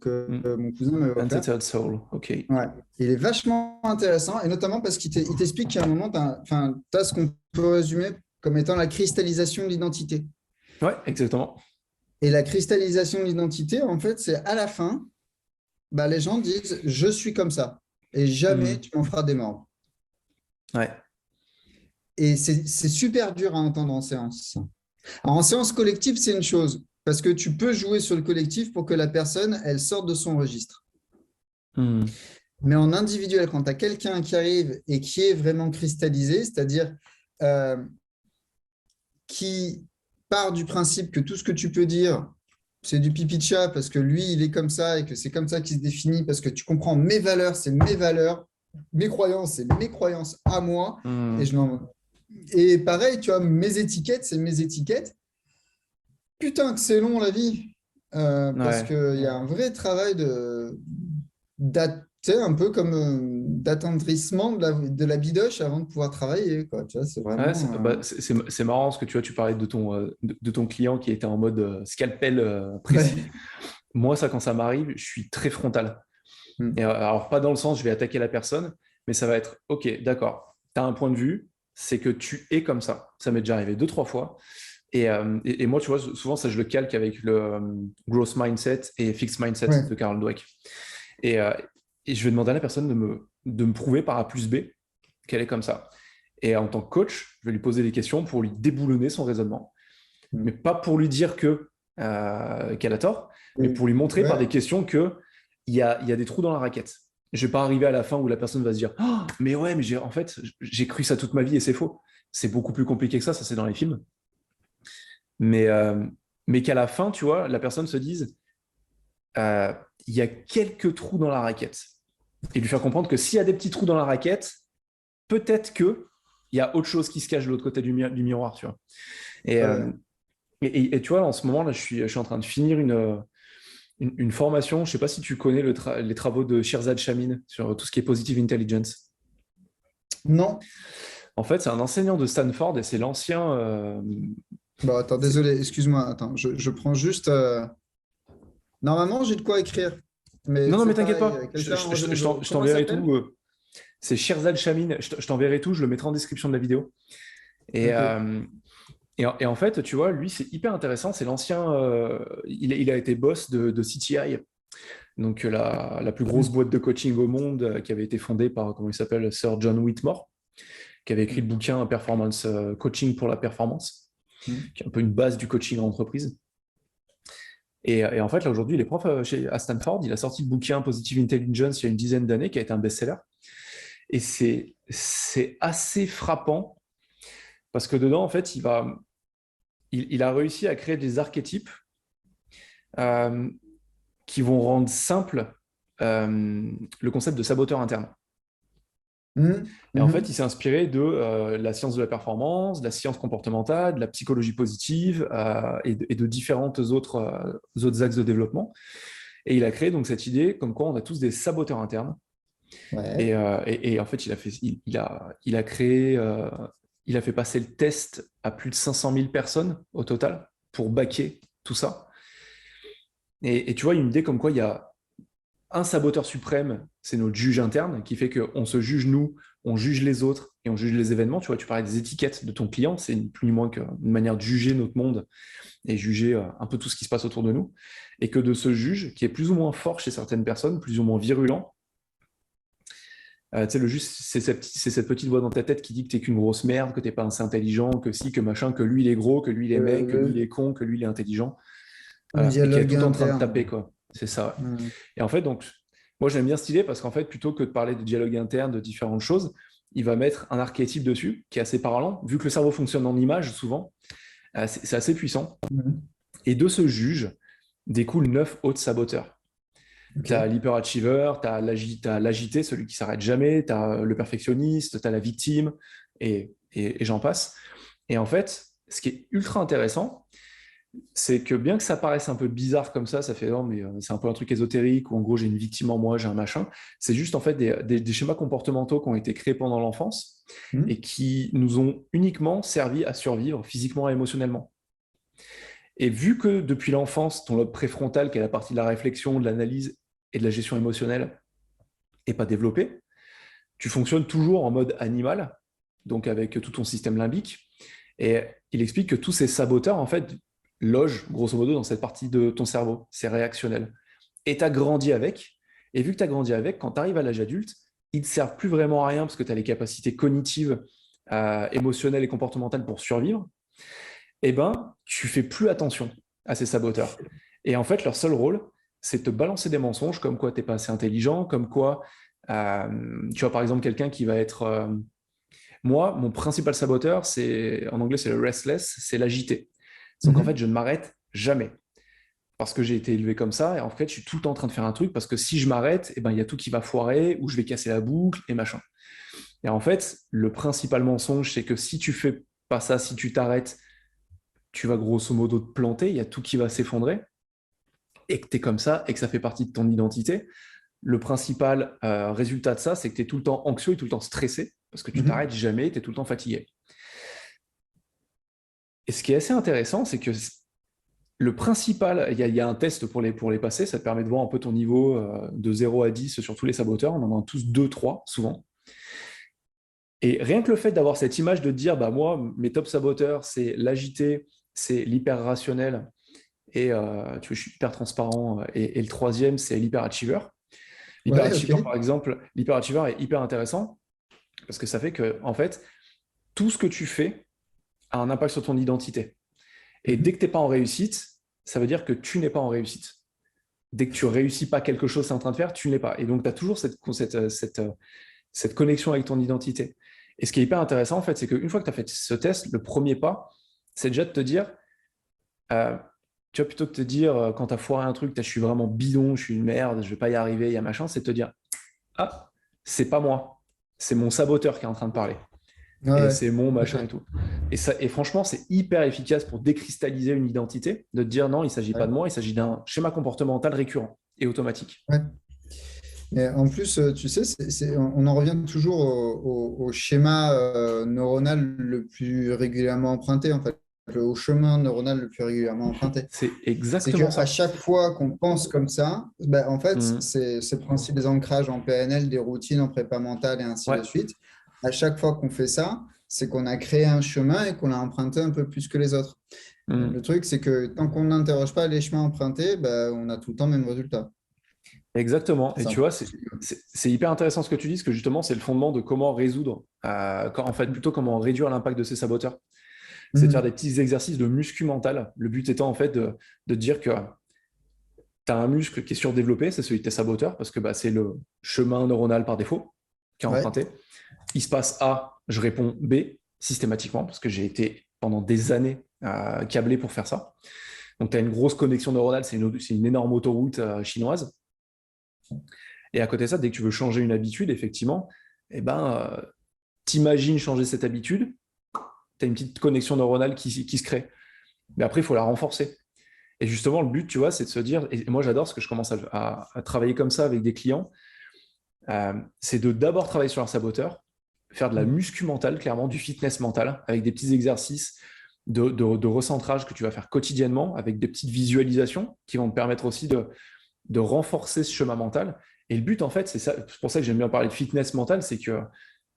A: que
B: Hmm.
A: mon cousin m'avait offert.
B: Untethered Soul, ok.
A: Ouais. Il est vachement intéressant, et notamment parce il t'explique qu'à un moment, tu as ce qu'on peut résumer comme étant la cristallisation de l'identité.
B: Ouais, exactement.
A: Et la cristallisation de l'identité, en fait, c'est à la fin, bah, les gens disent, je suis comme ça, et jamais
B: Hmm.
A: tu m'en feras des membres.
B: Ouais.
A: Et c'est super dur à entendre en séance. Alors, en séance collective, c'est une chose, parce que tu peux jouer sur le collectif pour que la personne, elle sorte de son registre.
B: Hmm.
A: Mais en individuel, quand tu as quelqu'un qui arrive et qui est vraiment cristallisé, c'est-à-dire euh, qui part du principe que tout ce que tu peux dire, c'est du pipi de chat parce que lui, il est comme ça et que c'est comme ça qu'il se définit, parce que tu comprends mes valeurs, c'est mes valeurs, mes croyances, c'est mes croyances à moi. Et,
B: Hmm.
A: je et pareil, tu vois, mes étiquettes, c'est mes étiquettes. Putain, que c'est long la vie. Parce
B: Ouais.
A: qu'il y a un vrai travail tu sais, un peu comme d'attendrissement de la bidoche avant de pouvoir travailler, quoi. Tu vois, c'est
B: Ouais,
A: vraiment.
B: bah, c'est marrant parce que tu vois, tu parlais de ton client qui était en mode scalpel précis.
A: Ouais.
B: Moi, ça, quand ça m'arrive, je suis très frontal.
A: Mm.
B: Et, alors, pas dans le sens, je vais attaquer la personne, mais ça va être, OK, d'accord, tu as un point de vue, c'est que tu es comme ça. Ça m'est déjà arrivé deux, trois fois. Et moi, tu vois, souvent, ça, je le calque avec le growth mindset et fixed mindset
A: Ouais.
B: de Carl Dweck. Et, euh, et je vais demander à la personne de me prouver par A plus B qu'elle est comme ça. Et en tant que coach, je vais lui poser des questions pour lui déboulonner son raisonnement, mais
A: Mm.
B: pas pour lui dire qu'elle a tort, mais
A: Oui.
B: pour lui montrer par
A: Ouais.
B: des questions qu'il y a des trous dans la raquette. Je ne vais pas arriver à la fin où la personne va se dire oh, mais ouais, mais en fait, j'ai cru ça toute ma vie et c'est faux. C'est beaucoup plus compliqué que ça c'est dans les films. Mais, euh, mais qu'à la fin, tu vois, la personne se dise euh, il y a quelques trous dans la raquette. Et lui faire comprendre que s'il y a des petits trous dans la raquette, peut-être qu'il y a autre chose qui se cache de l'autre côté du miroir, tu vois. Et, euh,
A: Ouais.
B: et tu vois, en ce moment, là, je suis en train de finir une formation. Je ne sais pas si tu connais les travaux de Shirzad Chamine sur tout ce qui est positive intelligence.
A: Non.
B: En fait, c'est un enseignant de Stanford et c'est l'ancien.
A: Bon, attends,
B: C'est-
A: désolé, excuse-moi. Attends, je prends juste. Normalement, j'ai de quoi écrire. Mais
B: Non, non, mais
A: c'est
B: t'inquiète
A: pareil,
B: pas.
A: quelqu'un a rangé mon bureau.
B: Je
A: Comment ça
B: t'enverrai
A: s'appelle?
B: tout. C'est Shirzad Chamine. Je t'enverrai tout. Je le mettrai en description de la vidéo. Et,
A: Ok.
B: euh, et en fait, tu vois, lui, c'est hyper intéressant. C'est l'ancien. Il a été boss de CTI, donc la plus grosse
A: Mm.
B: boîte de coaching au monde, qui avait été fondée par, comment il s'appelle, Sir John Whitmore, qui avait écrit le bouquin Performance Coaching pour la performance,
A: Mm.
B: qui est un peu une base du coaching en entreprise. Et en fait, là, aujourd'hui, il est prof à Stanford. Il a sorti le bouquin Positive Intelligence il y a une dizaine d'années, qui a été un best-seller. Et c'est assez frappant parce que dedans, en fait, il a réussi à créer des archétypes euh, qui vont rendre simple le concept de saboteur interne.
A: Mm.
B: Et en fait, il
A: Mhm.
B: s'est inspiré de la science de la performance, de la science comportementale, de la psychologie positive et de différentes autres axes de développement. Et il a créé donc cette idée comme quoi on a tous des saboteurs internes.
A: Ouais.
B: Et en fait, il a créé, il a fait passer le test à plus de 500 000 personnes au total pour baquer tout ça. Et tu vois, une idée comme quoi il y a un saboteur suprême, c'est notre juge interne, qui fait qu'on se juge nous, on juge les autres et on juge les événements. Tu vois, tu parlais des étiquettes de ton client, c'est ni plus ni moins qu'une manière de juger notre monde et juger un peu tout ce qui se passe autour de nous. Et que de ce juge, qui est plus ou moins fort chez certaines personnes, plus ou moins virulent, tu sais, le juge, c'est cette petite voix dans ta tête qui dit que t'es qu'une grosse merde, que t'es pas assez intelligent, que si, que machin, que lui il est gros, que lui il est maigre, que lui il
A: Le
B: est con, que lui il est intelligent. Voilà. Et qui est tout
A: dialogue
B: le temps en train de
A: interne.
B: taper, quoi. C'est ça. Ouais.
A: Mm.
B: Et en fait, donc, moi, j'aime bien cette idée parce qu'en fait, plutôt que de parler de dialogue interne, de différentes choses, il va mettre un archétype dessus qui est assez parlant. Vu que le cerveau fonctionne en images, souvent, c'est assez puissant.
A: Mm.
B: Et de ce juge découlent 9 autres saboteurs.
A: Ok.
B: Tu as l'hyperachiever, tu as l'agité, celui qui s'arrête jamais, tu as le perfectionniste, tu as la victime, et j'en passe. Et en fait, ce qui est ultra intéressant, c'est que bien que ça paraisse un peu bizarre comme ça fait non, mais c'est un peu un truc ésotérique où en gros j'ai une victime en moi, j'ai un machin. C'est juste en fait des schémas comportementaux qui ont été créés pendant l'enfance
A: Mm.
B: et qui nous ont uniquement servi à survivre physiquement et émotionnellement. Et vu que depuis l'enfance, ton lobe préfrontal, qui est la partie de la réflexion, de l'analyse et de la gestion émotionnelle, n'est pas développé, tu fonctionnes toujours en mode animal, donc avec tout ton système limbique. Et il explique que tous ces saboteurs, en fait, logent grosso modo dans cette partie de ton cerveau. C'est réactionnel. Et tu as grandi avec. Et vu que tu as grandi avec, quand tu arrives à l'âge adulte, ils ne te servent plus vraiment à rien parce que tu as les capacités cognitives, émotionnelles et comportementales pour survivre. Eh ben, tu fais plus attention à ces saboteurs. Et en fait, leur seul rôle, c'est de te balancer des mensonges comme quoi tu n'es pas assez intelligent, comme quoi tu vois par exemple quelqu'un qui va être... moi, mon principal saboteur, en anglais, c'est le restless, c'est l'agité. Donc en fait,
A: Mhm.
B: je ne m'arrête jamais parce que j'ai été élevé comme ça. Et en fait, je suis tout le temps en train de faire un truc parce que si je m'arrête, eh ben, il y a tout qui va foirer ou je vais casser la boucle et machin. Et en fait, le principal mensonge, c'est que si tu fais pas ça, si tu t'arrêtes, tu vas grosso modo te planter, il y a tout qui va s'effondrer et que tu es comme ça et que ça fait partie de ton identité. Le principal résultat de ça, c'est que tu es tout le temps anxieux et tout le temps stressé parce que tu
A: Mhm.
B: t'arrêtes jamais, tu es tout le temps fatigué. Et ce qui est assez intéressant, c'est que le principal, il y a un test pour les passer, ça te permet de voir un peu ton niveau de 0 à 10 sur tous les saboteurs, on en a tous 2, 3 souvent. Et rien que le fait d'avoir cette image de te dire, bah moi, mes top saboteurs, c'est l'agité, c'est l'hyper rationnel, et tu vois, je suis hyper transparent, et le troisième, c'est l'hyperachiever.
A: Ouais, ok.
B: L'hyperachiever, par exemple, l'hyperachiever est hyper intéressant parce que ça fait que, en fait, tout ce que tu fais a un impact sur ton identité. Et dès
A: Mhm.
B: que tu n'es pas en réussite, ça veut dire que tu n'es pas en réussite. Dès que tu réussis pas quelque chose que tu es en train de faire, tu ne l'es pas. Et donc, tu as toujours cette connexion avec ton identité. Et ce qui est hyper intéressant, en fait, c'est qu'une fois que tu as fait ce test, le premier pas, c'est déjà de te dire, euh, tu vois, plutôt que de te dire, quand tu as foiré un truc, je suis vraiment bidon, je suis une merde, je ne vais pas y arriver, il y a machin, c'est de te dire, ah, c'est pas moi, c'est mon saboteur qui est en train de parler. Et
A: Ouais,
B: c'est mon
A: ok.
B: machin et tout. Et franchement, c'est hyper efficace pour décristalliser une identité, de te dire non, il ne s'agit pas
A: Ouais.
B: de moi, il s'agit d'un schéma comportemental récurrent et automatique.
A: Ouais. Mais en plus, tu sais, on en revient toujours au schéma neuronal le plus régulièrement emprunté, en fait, au chemin neuronal le plus régulièrement emprunté.
B: C'est
A: C'est
B: exactement
A: qu'à
B: ça.
A: chaque fois qu'on pense comme ça, ben, en fait,
B: Mhm.
A: c'est le principe des ancrages en PNL, des routines en prépa mentale et ainsi de
B: Ouais.
A: suite. À chaque fois qu'on fait ça, c'est qu'on a créé un chemin et qu'on l'a emprunté un peu plus que les autres. Le
B: Mhm.
A: truc, c'est que tant qu'on n'interroge pas les chemins empruntés, ben, on a tout le temps le même résultat.
B: Exactement. Et
A: C'est un
B: tu
A: peu
B: vois,
A: ce que-
B: c'est hyper intéressant ce que tu dis, parce que justement, c'est le fondement de comment résoudre, en fait, plutôt comment réduire l'impact de ces saboteurs. C'est de faire des
A: Mhm.
B: petits exercices de muscu mental. Le but étant, en fait, de dire que tu as un muscle qui est surdéveloppé, c'est celui de tes saboteurs, parce que bah, c'est le chemin neuronal par défaut qui est
A: Ouais,
B: emprunté. Il se passe A, je réponds B systématiquement, parce que j'ai été pendant des années câblé pour faire ça. Donc, tu as une grosse connexion neuronale, c'est une énorme autoroute chinoise. Et à côté de ça, dès que tu veux changer une habitude, effectivement, eh ben, t'imagines changer cette habitude, tu as une petite connexion neuronale qui se crée. Mais après, il faut la renforcer. Et justement, le but, tu vois, c'est de se dire, et moi j'adore ce que je commence à travailler comme ça avec des clients, c'est de d'abord travailler sur un saboteur, faire de la muscu mentale, clairement, du fitness mental, avec des petits exercices de recentrage que tu vas faire quotidiennement, avec des petites visualisations qui vont te permettre aussi de renforcer ce chemin mental. Et le but, en fait, c'est pour ça que j'aime bien parler de fitness mental, c'est que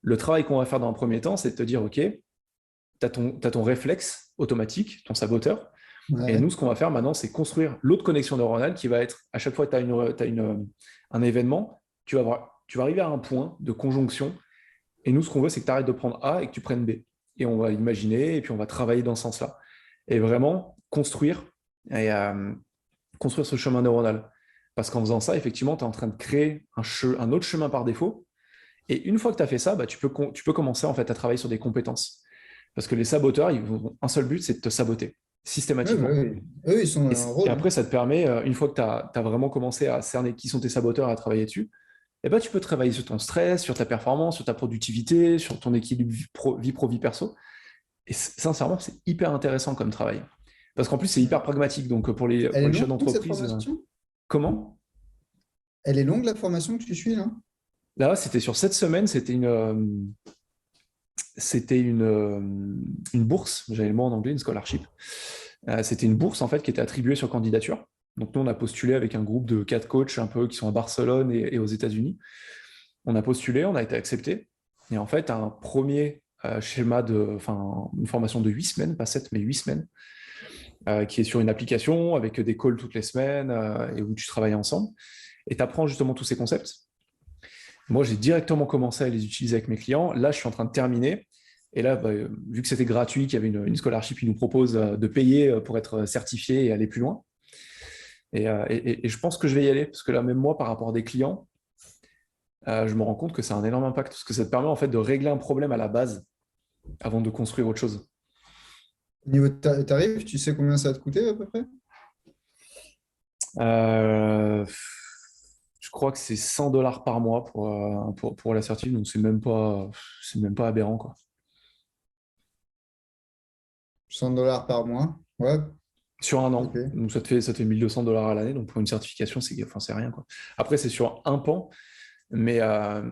B: le travail qu'on va faire dans un premier temps, c'est de te dire, OK, tu as ton réflexe automatique, ton saboteur, et
A: ouais.
B: nous, ce qu'on va faire maintenant, c'est construire l'autre connexion neuronale qui va être, à chaque fois que tu as un événement, tu vas arriver à un point de conjonction. Et nous, ce qu'on veut, c'est que tu arrêtes de prendre A et que tu prennes B. Et on va imaginer, et puis on va travailler dans ce sens-là. Et vraiment construire ce chemin neuronal. Parce qu'en faisant ça, effectivement, tu es en train de créer un autre chemin par défaut. Et une fois que tu as fait ça, bah, tu peux commencer en fait, à travailler sur des compétences. Parce que les saboteurs, ils ont un seul but, c'est de te saboter
A: Ouais, bah
B: systématiquement.
A: oui. Eux, ils sont dans
B: Et,
A: leur
B: et
A: rôle, hein.
B: après, ça te permet, une fois que tu as vraiment commencé à cerner qui sont tes saboteurs et à travailler dessus, eh ben, tu peux travailler sur ton stress, sur ta performance, sur ta productivité, sur ton équilibre vie pro, vie perso. Et sincèrement, c'est hyper intéressant comme travail. Parce qu'en plus, c'est hyper pragmatique. Donc, pour les,
A: Elle
B: pour
A: est
B: les chefs
A: longue, cette
B: d'entreprise,
A: formation?
B: comment?
A: Elle est longue, la formation que tu suis, là?
B: Là, c'était sur 7 semaines, c'était une bourse, j'avais le mot en anglais, une scholarship. C'était une bourse en fait qui était attribuée sur candidature. Donc nous, on a postulé avec un groupe de 4 coachs un peu qui sont à Barcelone et aux États-Unis. On a postulé, on a été accepté. Et en fait, un premier schéma une formation de 8 semaines, pas 7, mais 8 semaines, qui est sur une application avec des calls toutes les semaines et où tu travailles ensemble. Et tu apprends justement tous ces concepts. Moi, j'ai directement commencé à les utiliser avec mes clients. Là, je suis en train de terminer. Et là, vu que c'était gratuit, qu'il y avait une scholarship, ils nous proposent de payer pour être certifié et aller plus loin. Et je pense que je vais y aller, parce que là, même moi, par rapport à des clients, je me rends compte que ça a un énorme impact, parce que ça te permet en fait de régler un problème à la base avant de construire autre chose.
A: Niveau tarif, tu sais combien ça va te coûter à peu près?
B: Euh, je crois que c'est 100 dollars par mois pour la certif, donc c'est même pas aberrant, quoi.
A: 100 $ par mois. Ouais,
B: Sur un
A: ok.
B: an, donc ça te fait 1200 dollars à l'année, donc pour une certification, c'est rien, quoi. Après, c'est sur un pan, mais, euh,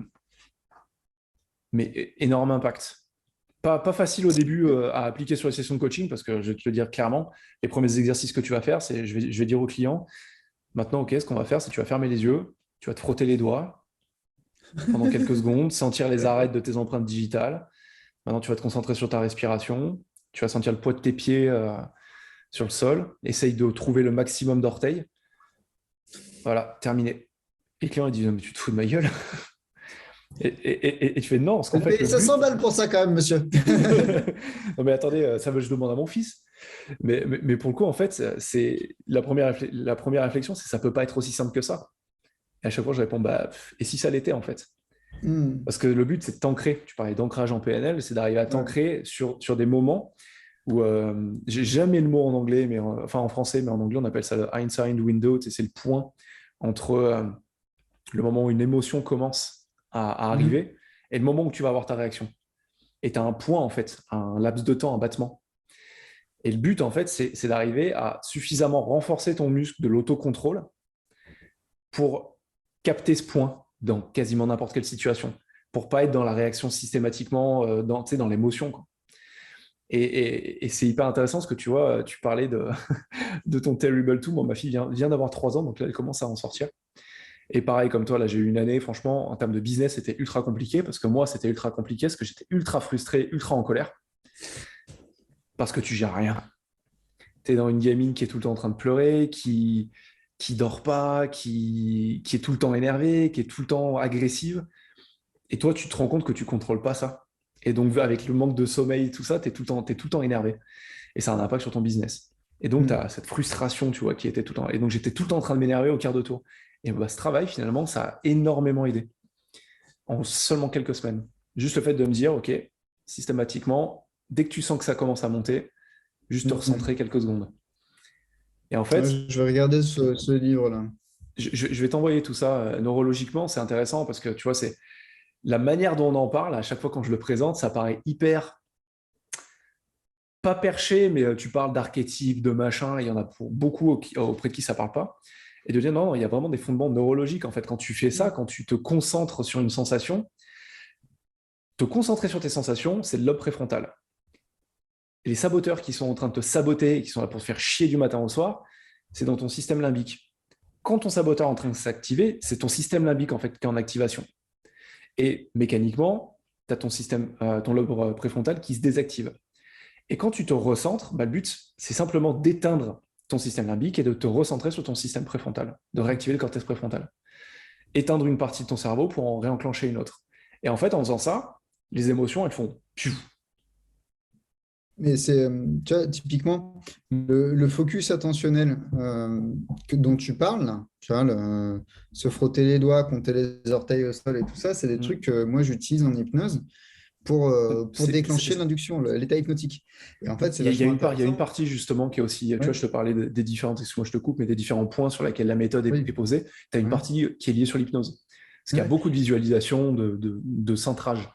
B: mais énorme impact. Pas facile au début à appliquer sur les sessions de coaching, parce que je vais te le dire clairement, les premiers exercices que tu vas faire, c'est je vais dire au client, maintenant, ok, ce qu'on va faire, c'est que tu vas fermer les yeux, tu vas te frotter les doigts pendant quelques secondes, sentir les arêtes de tes empreintes digitales. Maintenant, tu vas te concentrer sur ta respiration, tu vas sentir le poids de tes pieds sur le sol, essaye de trouver le maximum d'orteils. Voilà, terminé. Et le client, il dit, mais tu te fous de ma gueule. Et tu fais non, parce qu'en
A: Elle
B: fait,
A: paye
B: le
A: 500
B: but.
A: balles pour ça quand même, monsieur.
B: Non, mais attendez, ça veut que je demande à mon fils. Mais pour le coup, en fait, c'est la première réflexion, c'est ça peut pas être aussi simple que ça. Et à chaque fois, je réponds, bah, et si ça l'était, en fait?
A: Hmm,
B: Parce que le but, c'est de t'ancrer. Tu parlais d'ancrage en PNL, c'est d'arriver à
A: ouais.
B: t'ancrer sur des moments où j'ai jamais le mot en anglais, enfin en français, mais en anglais, on appelle ça le Einstein window. C'est le point entre le moment où une émotion commence à
A: Mhm.
B: arriver et le moment où tu vas avoir ta réaction. Et tu as un point, en fait, un laps de temps, un battement. Et le but, en fait, c'est d'arriver à suffisamment renforcer ton muscle de l'autocontrôle pour capter ce point dans quasiment n'importe quelle situation, pour pas être dans la réaction systématiquement, dans l'émotion, quoi. Et c'est hyper intéressant parce que tu vois, tu parlais de ton Terrible 2. Moi, ma fille vient d'avoir 3 ans, donc là, elle commence à en sortir. Et pareil, comme toi, là, j'ai eu une année, franchement, en termes de business, c'était ultra compliqué parce que moi, c'était ultra compliqué parce que j'étais ultra frustré, ultra en colère parce que tu gères rien. Tu es dans une gamine qui est tout le temps en train de pleurer, qui dort pas, qui est tout le temps énervée, qui est tout le temps agressive. Et toi, tu te rends compte que tu contrôles pas ça. Et donc, avec le manque de sommeil, tout ça, t'es tout le temps énervé. Et ça a un impact sur ton business. Et donc, tu
A: Hmm.
B: as cette frustration, tu vois, qui était tout le temps. Et donc, j'étais tout le temps en train de m'énerver au quart de tour. Et bah, ce travail, finalement, ça a énormément aidé en seulement quelques semaines. Juste le fait de me dire, OK, systématiquement, dès que tu sens que ça commence à monter, juste te
A: Hmm.
B: recentrer quelques secondes. Et en
A: Ouais,
B: fait,
A: je vais regarder ce livre-là.
B: je vais t'envoyer tout ça neurologiquement, c'est intéressant parce que tu vois, c'est la manière dont on en parle, à chaque fois quand je le présente, ça paraît hyper pas perché, mais tu parles d'archétypes, de machin, il y en a pour beaucoup auprès de qui ça parle pas. Et de dire non, il y a vraiment des fondements neurologiques en fait. Quand tu fais ça, quand tu te concentres sur une sensation, te concentrer sur tes sensations, c'est le lobe préfrontal. Et les saboteurs qui sont en train de te saboter, qui sont là pour te faire chier du matin au soir, c'est dans ton système limbique. Quand ton saboteur est en train de s'activer, c'est ton système limbique en fait qui est en activation. Et mécaniquement, tu as ton lobe préfrontal qui se désactive. Et quand tu te recentres, bah, le but, c'est simplement d'éteindre ton système limbique et de te recentrer sur ton système préfrontal, de réactiver le cortex préfrontal. Éteindre une partie de ton cerveau pour en réenclencher une autre. Et en fait, en faisant ça, les émotions, elles font pfiou.
A: Mais c'est, tu vois, typiquement, le focus attentionnel dont tu parles, là, tu vois, se frotter les doigts, compter les orteils au sol et tout ça, c'est des trucs que moi j'utilise en hypnose pour déclencher l'induction, l'état hypnotique. Et en fait, c'est vachement
B: Il y a une
A: intéressant.
B: partie justement qui est aussi, tu vois,
A: Ouais,
B: je te parlais des différentes, excuse-moi, je te coupe, mais des différents points sur lesquels la méthode est
A: oui,
B: posée. Tu as une
A: ouais,
B: partie qui est liée sur l'hypnose. Parce qu'il y a
A: ouais.
B: beaucoup de visualisation, de centrage.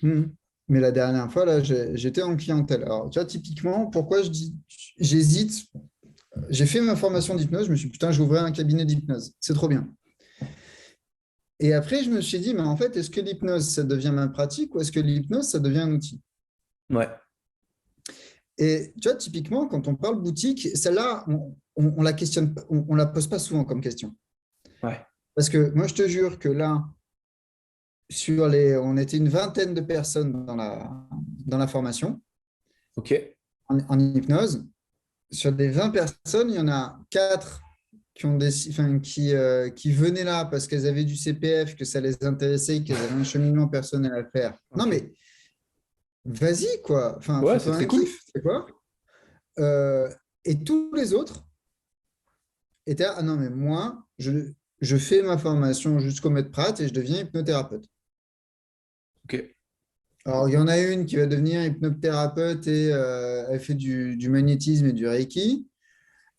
A: Mhm. Mais la dernière fois, là, j'étais en clientèle. Alors, tu vois, typiquement, pourquoi je dis, j'hésite. J'ai fait ma formation d'hypnose, je me suis dit, putain, j'ouvrais un cabinet d'hypnose. C'est trop bien. Et après, je me suis dit, mais en fait, est-ce que l'hypnose, ça devient ma pratique ou est-ce que l'hypnose, ça devient un outil?
B: Ouais.
A: Et tu vois, typiquement, quand on parle boutique, celle-là, on la questionne, on la pose pas souvent comme question.
B: Ouais.
A: Parce que moi, je te jure que là, on était une vingtaine de personnes dans la formation
B: Ok.
A: en hypnose. Sur des 20 personnes, il y en a 4 qui venaient là parce qu'elles avaient du CPF, que ça les intéressait, qu'elles avaient un cheminement personnel à faire. Non,
B: Ok.
A: mais vas-y, quoi. Enfin,
B: Ouais, c'est
A: fais-toi
B: très
A: un
B: cool.
A: kiff, c'est quoi? Euh, et tous les autres étaient, ah non, mais moi, je fais ma formation jusqu'au maître Prat et je deviens hypnothérapeute.
B: Ok.
A: Alors, il y en a une qui va devenir hypnothérapeute et elle fait du magnétisme et du Reiki.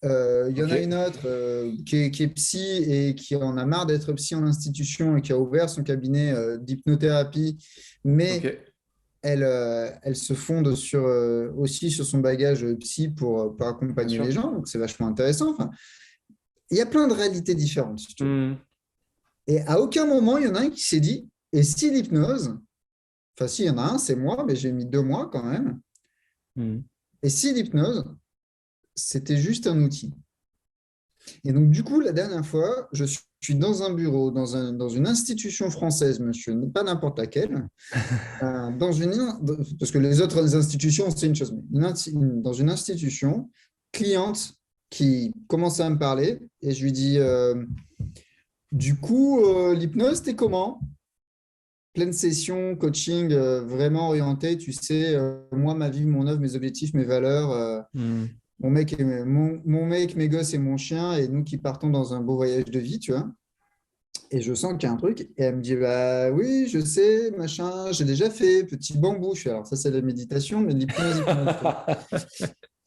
A: Il y en
B: Ok.
A: a une autre qui est psy et qui en a marre d'être psy en institution et qui a ouvert son cabinet d'hypnothérapie,
B: Ok.
A: mais elle se fonde aussi sur son bagage psy pour
B: Bien
A: accompagner
B: sûr.
A: les gens. Donc, c'est vachement intéressant. Enfin, il y a plein de réalités différentes, si tu veux.
B: Hmm.
A: Et à aucun moment, il y en a un qui s'est dit, et si l'hypnose, enfin, si, il y en a un, c'est moi, mais j'ai mis 2 mois quand même.
B: Hmm.
A: Et si l'hypnose, c'était juste un outil. Et donc, du coup, la dernière fois, je suis dans un bureau, dans une institution française, monsieur, pas n'importe laquelle, parce que les autres institutions, c'est une chose, mais dans une institution, cliente qui commence à me parler, et je lui dis, du coup, l'hypnose, t'es comment? Pleine session, coaching, vraiment orienté, tu sais, moi, ma vie, mon œuvre, mes objectifs, mes valeurs.
B: Hmm.
A: Mon mec, mes gosses et mon chien, et nous qui partons dans un beau voyage de vie, tu vois. Et je sens qu'il y a un truc. Et elle me dit, bah oui, je sais, machin, j'ai déjà fait, petit bambou. Je fais, alors ça, c'est la méditation, mais l'hypnose, tu vois.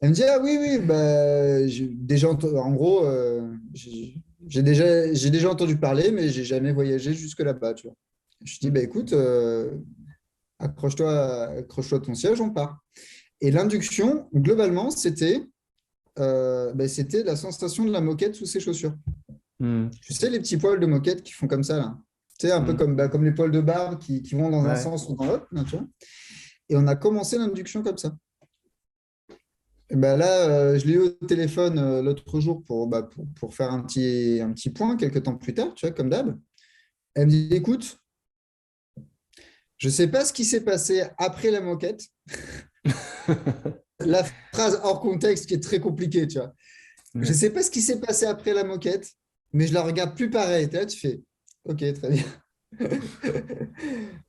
A: Elle me dit, ah oui, oui, bah, en gros, j'ai déjà entendu parler, mais j'ai jamais voyagé jusque là-bas, tu vois. Je dis, bah
B: Hmm.
A: écoute, accroche-toi à ton siège, on part. Et l'induction, globalement, c'était la sensation de la moquette sous ses chaussures.
B: Hmm.
A: Tu sais, les petits poils de moquette qui font comme ça, là. Tu sais, un peu
B: Hmm.
A: comme les poils de barbe qui vont dans un
B: Ouais.
A: sens ou dans l'autre, là, tu vois. Et on a commencé l'induction comme ça. Et ben là, je l'ai eu au téléphone l'autre jour pour faire un petit point quelques temps plus tard, tu vois, comme d'hab. Elle me dit, écoute, je ne sais pas ce qui s'est passé après la moquette. La phrase hors contexte qui est très compliquée, tu vois. Je ne
B: Ouais.
A: sais pas ce qui s'est passé après la moquette, mais je la regarde plus pareil. Là, tu fais, ok, très bien.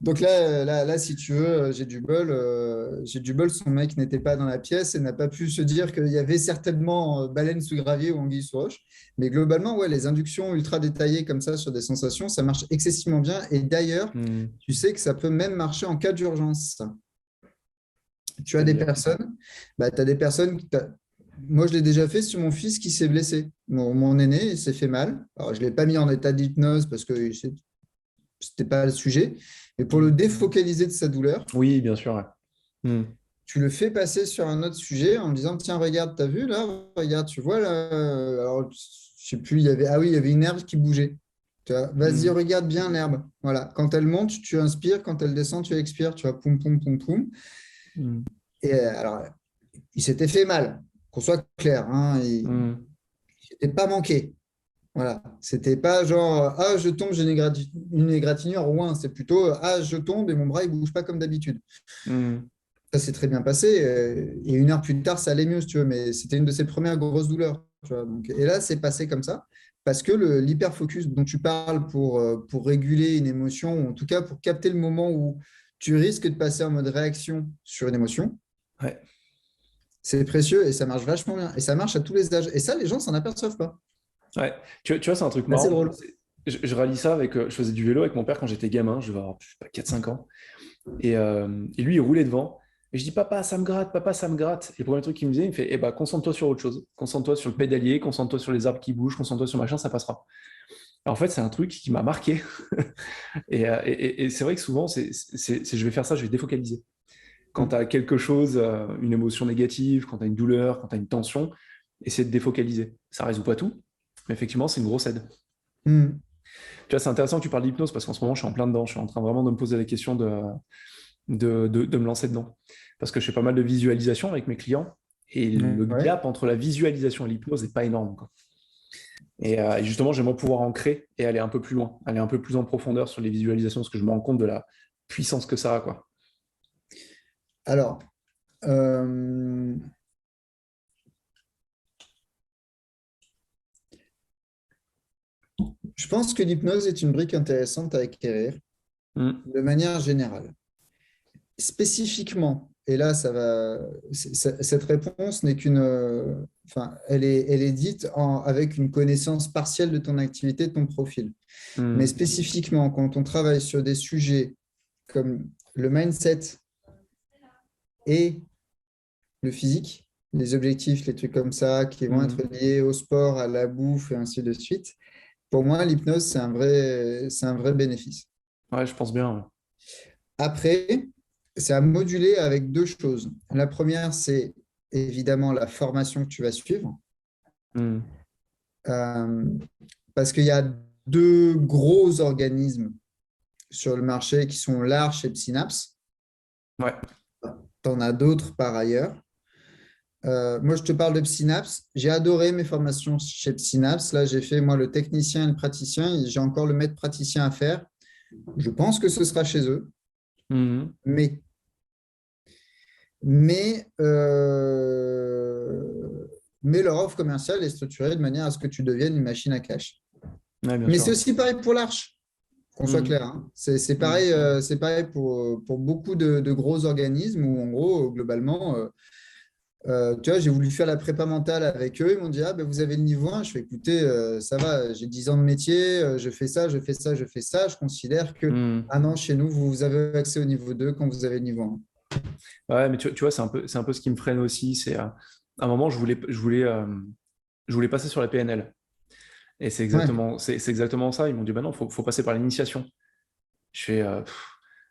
A: Donc là, si tu veux, j'ai du bol. J'ai du bol, son mec n'était pas dans la pièce et n'a pas pu se dire qu'il y avait certainement baleine sous gravier ou anguille sous roche. Mais globalement, ouais, les inductions ultra détaillées comme ça sur des sensations, ça marche excessivement bien. Et d'ailleurs,
B: Hmm.
A: tu sais que ça peut même marcher en cas d'urgence. Tu as des
B: C'est-à-dire.
A: personnes, bah, tu as des personnes Moi, je l'ai déjà fait sur mon fils qui s'est blessé. Mon aîné, il s'est fait mal. Alors, je ne l'ai pas mis en état d'hypnose parce que c'était pas le sujet. Mais pour le
B: Hmm.
A: défocaliser de sa douleur,
B: Oui, bien sûr. Ouais. Hmm.
A: tu le fais passer sur un autre sujet en disant, tiens, regarde, t'as vu là, regarde, tu vois là. Alors, je sais plus, il y avait une herbe qui bougeait. Tu vois, vas-y,
B: Hmm.
A: regarde bien l'herbe. Voilà. Quand elle monte, tu inspires. Quand elle descend, tu expires. Tu vois, poum, poum, poum, poum.
B: Hmm.
A: Et alors, il s'était fait mal, qu'on soit clair. Hein, il
B: Hmm.
A: n'était pas manqué. Voilà. C'était pas genre, ah, je tombe, j'ai une égratignure. Ouin, c'est plutôt, ah, je tombe et mon bras, il bouge pas comme d'habitude.
B: Hmm.
A: Ça s'est très bien passé. Et 1 heure plus tard, ça allait mieux, si tu veux. Mais c'était une de ses premières grosses douleurs. Tu vois, donc, et là, c'est passé comme ça. Parce que l'hyperfocus dont tu parles pour réguler une émotion, ou en tout cas pour capter le moment où tu risques de passer en mode réaction sur une émotion,
B: Ouais.
A: c'est précieux et ça marche vachement bien. Et ça marche à tous les âges. Et ça, les gens s'en aperçoivent pas.
B: Ouais. Tu vois, c'est un truc
A: C'est assez
B: marrant.
A: drôle.
B: Je rallie ça avec. Je faisais du vélo avec mon père quand j'étais gamin, je vais avoir, je sais pas, 4-5 ans. Et lui, il roulait devant. Et je dis, papa, ça me gratte. Et le premier truc qu'il me disait, il me fait, eh ben, concentre-toi sur autre chose. Concentre-toi sur le pédalier, concentre-toi sur les arbres qui bougent, concentre-toi sur machin, ça passera. En fait, c'est un truc qui m'a marqué. Et c'est vrai que souvent, je vais faire ça, je vais défocaliser. Quand tu as quelque chose, une émotion négative, quand tu as une douleur, quand tu as une tension, essaie de défocaliser. Ça résout pas tout, mais effectivement, c'est une grosse aide.
A: Hmm.
B: Tu vois, c'est intéressant que tu parles d'hypnose parce qu'en ce moment, je suis en plein dedans. Je suis en train vraiment de me poser la question de me lancer dedans. Parce que je fais pas mal de visualisation avec mes clients et le
A: Ouais.
B: gap entre la visualisation et l'hypnose n'est pas énorme, quoi. Et justement, j'aimerais pouvoir ancrer et aller un peu plus loin, aller un peu plus en profondeur sur les visualisations parce que je me rends compte de la puissance que ça a, quoi.
A: Alors, euh, je pense que l'hypnose est une brique intéressante à acquérir
B: Mm.
A: de manière générale. Spécifiquement, et là, cette réponse n'est enfin, elle est dite avec une connaissance partielle de ton activité, de ton profil. Mais
B: Mm.
A: spécifiquement, quand on travaille sur des sujets comme le mindset et le physique, les objectifs, les trucs comme ça, qui vont être
B: Mm.
A: liés au sport, à la bouffe et ainsi de suite, pour moi, l'hypnose, c'est un vrai bénéfice.
B: Ouais, je pense bien. Ouais.
A: Après, c'est à moduler avec deux choses. La première, c'est évidemment la formation que tu vas suivre,
B: Mm.
A: euh, parce qu'il y a deux gros organismes sur le marché qui sont l'Arche et Synapse.
B: Ouais.
A: Tu en as d'autres par ailleurs. Moi, je te parle de Synapse. J'ai adoré mes formations chez Synapse. Là, j'ai fait moi le technicien et le praticien. Et j'ai encore le maître praticien à faire. Je pense que ce sera chez eux.
B: Mm.
A: Mais mais, euh, mais leur offre commerciale est structurée de manière à ce que tu deviennes une machine à cash.
B: Ouais, bien
A: Mais c'est
B: sûr.
A: aussi pareil pour l'Arche, qu'on soit
B: Mm.
A: clair, hein.
B: Mm.
A: C'est pareil pour beaucoup de gros organismes où, en gros, globalement, tu vois, j'ai voulu faire la prépa mentale avec eux. Ils m'ont dit, ah, ben, vous avez le niveau 1. Je fais, écoutez, ça va, j'ai 10 ans de métier, je fais ça, je fais ça, je fais ça. Je considère que,
B: Mm.
A: ah non, chez nous, vous avez accès au niveau 2 quand vous avez le niveau 1.
B: Ouais, mais tu vois, c'est un peu ce qui me freine aussi. À un moment, je voulais passer sur la PNL. Et
A: Ouais.
B: c'est exactement ça. Ils m'ont dit, bah non, faut passer par l'initiation. Je fais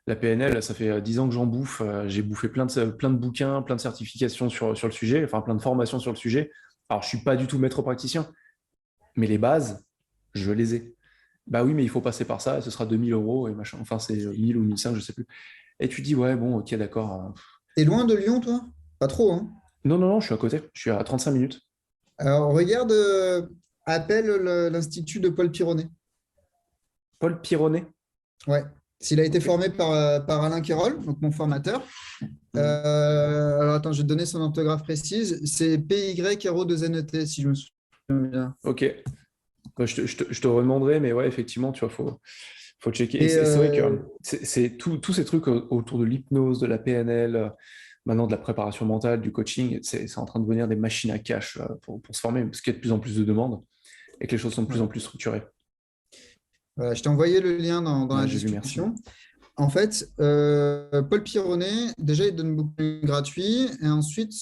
B: la PNL, ça fait 10 ans que j'en bouffe. J'ai bouffé plein de bouquins, plein de certifications sur le sujet, enfin plein de formations sur le sujet. Alors, je suis pas du tout maître praticien, mais les bases, je les ai. Bah oui, mais il faut passer par ça, et ce sera 2 000 € et machin. Enfin, c'est 1000 ou 1500, je sais plus. Et tu dis, ouais, bon, ok, d'accord.
A: T'es loin de Lyon, toi? Pas trop, hein?
B: Non, non, non, je suis à côté. Je suis à 35 minutes.
A: Alors, regarde, appelle l'Institut de Paul Pironnet.
B: Paul Pironnet.
A: Ouais. S'il a été
B: Ok.
A: formé par Alain Quérol, donc mon formateur.
B: Mhm.
A: Alors, attends, je vais te donner son orthographe précise. C'est PYRO2NET, si je me souviens bien.
B: Ok. Bah, je te redemanderai, mais ouais, effectivement, tu vois, faut checker. Et
A: Et
B: c'est vrai que c'est tous ces trucs autour de l'hypnose, de la PNL, maintenant de la préparation mentale, du coaching, c'est en train de devenir des machines à cash pour se former, parce qu'il y a de plus en plus de demandes et que les choses sont de plus
A: ouais.
B: en plus structurées.
A: Voilà, je t'ai envoyé le lien dans
B: Ouais,
A: la
B: j'ai vu, merci.
A: discussion. En fait, Paul Pironnet, déjà, il donne beaucoup de gratuits. Et ensuite,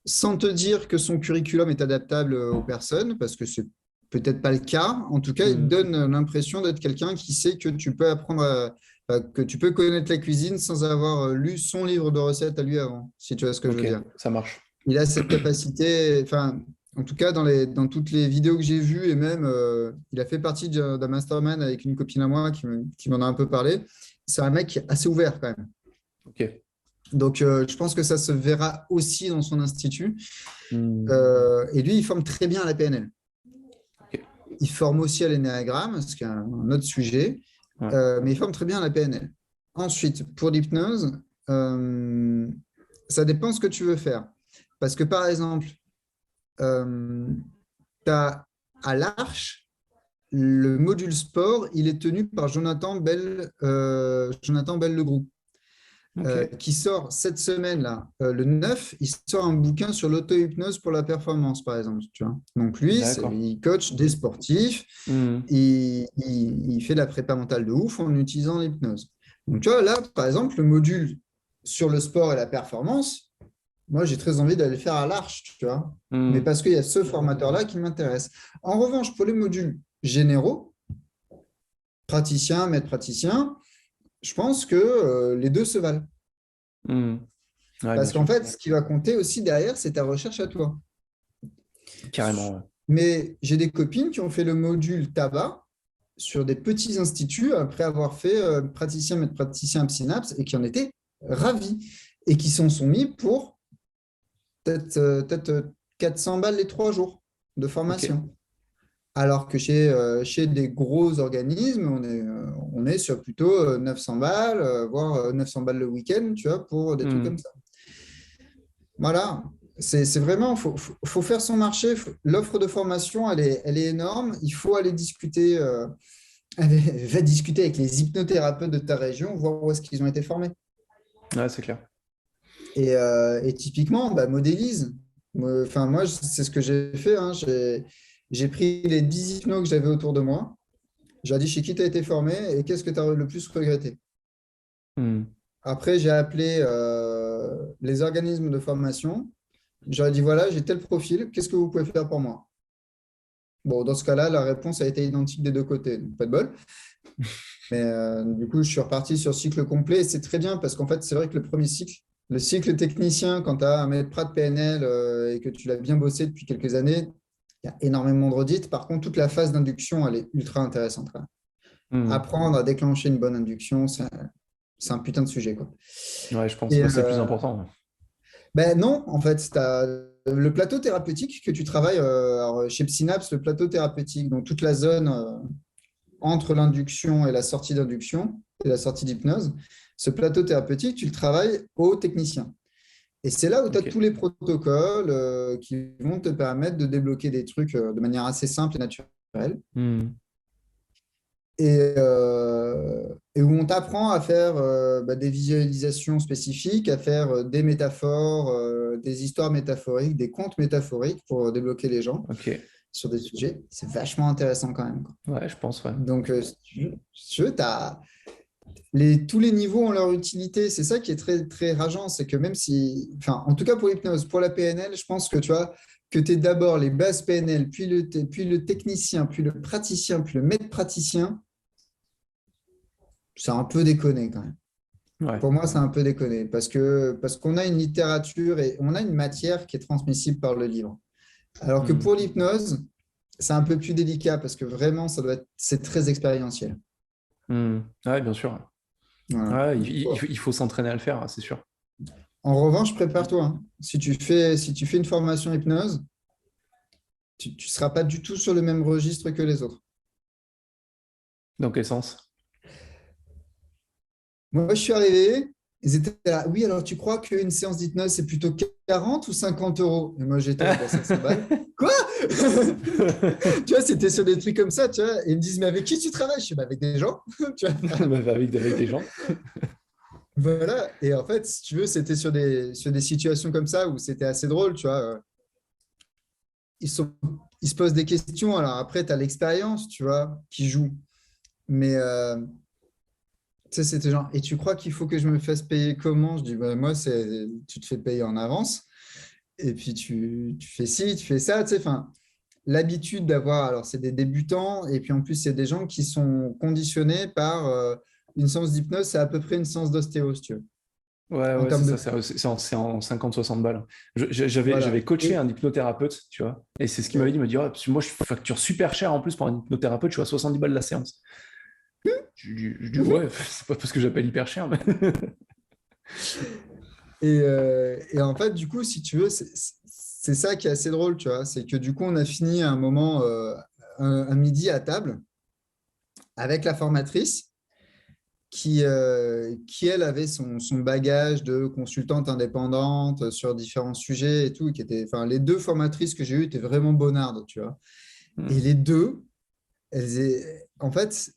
A: sans te dire que son curriculum est adaptable aux personnes, parce que c'est peut-être pas le cas. En tout cas, il
B: Mhm.
A: donne l'impression d'être quelqu'un qui sait que tu peux que tu peux connaître la cuisine sans avoir lu son livre de recettes à lui avant, si tu vois ce que je
B: Ok,
A: veux dire.
B: ça marche.
A: Il a cette capacité, enfin, en tout cas, dans toutes les vidéos que j'ai vues, et même, il a fait partie d'un mastermind avec une copine à moi qui m'en a un peu parlé. C'est un mec assez ouvert quand même.
B: Ok.
A: Donc, je pense que ça se verra aussi dans son institut.
B: Mhm.
A: Et lui, il forme très bien à la PNL.
B: Ok.
A: Il forme aussi à l'énéagramme, ce qui est un autre sujet,
B: Ouais.
A: mais il forme très bien à la PNL. Ensuite, pour l'hypnose, euh, ça dépend ce que tu veux faire. Parce que, par exemple, tu as à l'Arche, le module sport, il est tenu par Jonathan Bell-Legroux.
B: Ok.
A: Qui sort cette semaine-là, le 9, il sort un bouquin sur l'auto-hypnose pour la performance, par exemple. Tu vois. Donc lui,
B: D'accord.
A: il coach des sportifs,
B: Mhm.
A: il fait de la prépa mentale de ouf en utilisant l'hypnose. Donc tu vois, là, par exemple, le module sur le sport et la performance, moi, j'ai très envie d'aller le faire à l'Arche, tu vois. Mais
B: Mhm.
A: parce qu'il y a ce formateur-là qui m'intéresse. En revanche, pour les modules généraux, praticien, maître praticien, je pense que les deux se valent.
B: Mhm. Ouais, bien
A: Parce qu'en
B: sûr.
A: fait, ce qui va compter aussi derrière, c'est ta recherche à toi.
B: Carrément, ouais.
A: Mais j'ai des copines qui ont fait le module tabac sur des petits instituts après avoir fait praticien, maître praticien, synapse et qui en étaient ravis et qui s'en sont mis pour peut-être 400 balles les 3 jours de
B: Ok.
A: formation. Alors que chez des gros organismes, on est sur plutôt 900 balles, voire 900 balles le week-end, tu vois, pour des trucs comme
B: Hmm.
A: ça. Voilà, c'est vraiment, faut faire son marché. L'offre de formation, elle est énorme. Il faut aller discuter, va discuter avec les hypnothérapeutes de ta région, voir où est-ce qu'ils ont été formés.
B: Ouais, c'est clair.
A: Et typiquement, bah, modélise. Enfin, moi, c'est ce que j'ai fait, hein. J'ai pris les 10 hypnos que j'avais autour de moi. J'ai dit chez qui tu as été formé et qu'est-ce que tu as le plus regretté.
B: Hmm.
A: Après, j'ai appelé les organismes de formation. J'aurais dit, voilà, j'ai tel profil, qu'est-ce que vous pouvez faire pour moi? Bon, dans ce cas-là, la réponse a été identique des deux côtés, donc pas de bol. Mais du coup, je suis reparti sur cycle complet et c'est très bien parce qu'en fait, c'est vrai que le premier cycle, le cycle technicien, quand tu as un maître Prat PNL et que tu l'as bien bossé depuis quelques années, il y a énormément de redites. Par contre, toute la phase d'induction, elle est ultra intéressante, quoi.
B: Hmm.
A: Apprendre à déclencher une bonne induction, c'est un putain de sujet, quoi.
B: Ouais, je pense.
A: Et
B: Ouais, c'est le plus important.
A: ben non, en fait, tu as le plateau thérapeutique que tu travailles alors, chez Synapse, le plateau thérapeutique, donc toute la zone entre l'induction et la sortie d'induction et la sortie d'hypnose. Ce plateau thérapeutique, tu le travailles au technicien. Et c'est là où tu as
B: Ok.
A: tous les protocoles qui vont te permettre de débloquer des trucs de manière assez simple et naturelle.
B: Hmm.
A: Et où on t'apprend à faire bah, des visualisations spécifiques, à faire des métaphores, des histoires métaphoriques, des contes métaphoriques pour débloquer les gens
B: Ok.
A: sur des sujets. C'est vachement intéressant quand même, quoi.
B: Ouais, je pense, ouais.
A: Donc, si tu veux, tous les niveaux ont leur utilité. C'est ça qui est très, très rageant. C'est que même si, enfin, en tout cas pour l'hypnose, pour la PNL, je pense que tu vois, que tu es d'abord les bases PNL, puis le technicien, puis le praticien, puis le maître praticien, c'est un peu déconné quand même.
B: Ouais.
A: Pour moi, c'est un peu déconné parce qu'on a une littérature et on a une matière qui est transmissible par le livre. Alors que
B: Hmm.
A: pour l'hypnose, c'est un peu plus délicat parce que vraiment, c'est très expérientiel.
B: Hmm. Ouais, bien sûr.
A: Voilà.
B: Ouais, il faut s'entraîner à le faire, c'est sûr.
A: En revanche, prépare-toi, hein. Si tu fais une formation hypnose, tu ne seras pas du tout sur le même registre que les autres.
B: Dans quel sens?
A: Moi, je suis arrivé, ils étaient là, oui, alors tu crois qu'une séance d'hypnose, c'est plutôt 40 ou 50 euros? Et moi, j'étais là, bah, 500 balles. Quoi? Tu vois, c'était sur des trucs comme ça, tu vois. Et ils me disent, mais avec qui tu travailles? Je suis, bah, avec des gens, tu vois.
B: Bah, avec des gens.
A: Voilà. Et en fait, si tu veux, c'était sur des situations comme ça où c'était assez drôle, tu vois. Ils, sont, ils se posent des questions. Alors après, tu as l'expérience, tu vois, qui joue. Mais tu sais, c'était genre, et tu crois qu'il faut que je me fasse payer comment? Je dis, bah, moi, tu te fais payer en avance. Et puis tu fais ci, tu fais ça, tu sais, enfin, l'habitude d'avoir, alors c'est des débutants, et puis en plus, c'est des gens qui sont conditionnés par une séance d'hypnose, c'est à peu près une séance d'ostéo, si tu veux,
B: Ouais,
A: en
B: ouais, c'est
A: termes de
B: ça,
A: prix.
B: c'est en 50-60 balles.
A: Voilà.
B: J'avais coaché
A: Et,
B: un hypnothérapeute, tu vois, et c'est ce qu'il m'avait dit,
A: ok.
B: il me dit, ouais, parce que moi, je facture super cher en plus pour un hypnothérapeute, je suis à 70 balles la séance. Je dis, ouais, c'est pas parce que j'appelle hyper cher, mais...
A: Et en fait, du coup, si tu veux, c'est ça qui est assez drôle, tu vois, c'est que du coup, on a fini à un moment, un midi à table, avec la formatrice, qui elle, avait son bagage de consultante indépendante sur différents sujets et tout, qui était, enfin, les deux formatrices que j'ai eues étaient vraiment bonardes, tu vois. Et
B: Hmm.
A: les deux, en fait,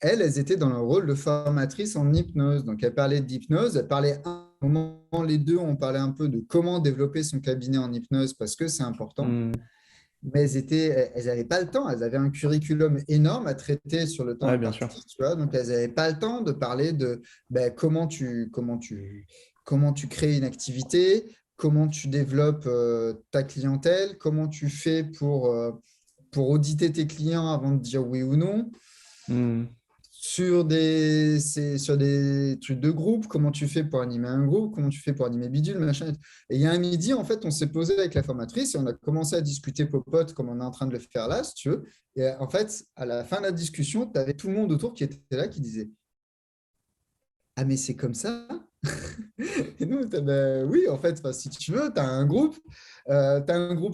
A: elles étaient dans le rôle de formatrice en hypnose. Donc, elles parlaient d'hypnose. Elles parlaient un moment, les deux, on parlait un peu de comment développer son cabinet en hypnose parce que c'est important.
B: Hmm.
A: Mais elles n'avaient pas le temps. Elles avaient un curriculum énorme à traiter sur le temps
B: Ouais, bien sûr.
A: imparti, tu vois. Donc, elles n'avaient pas le temps de parler de ben, comment tu crées une activité, comment tu développes ta clientèle, comment tu fais pour auditer tes clients avant de dire oui ou non
B: Hmm.
A: sur des trucs de groupe, comment tu fais pour animer un groupe, comment tu fais pour animer bidule, machin. Et il y a un midi, en fait, on s'est posé avec la formatrice et on a commencé à discuter popote comme on est en train de le faire là, si tu veux. Et en fait, à la fin de la discussion, tu avais tout le monde autour qui était là qui disait Ah, mais c'est comme ça? Et nous, ben, oui, en fait, si tu veux, tu as un groupe.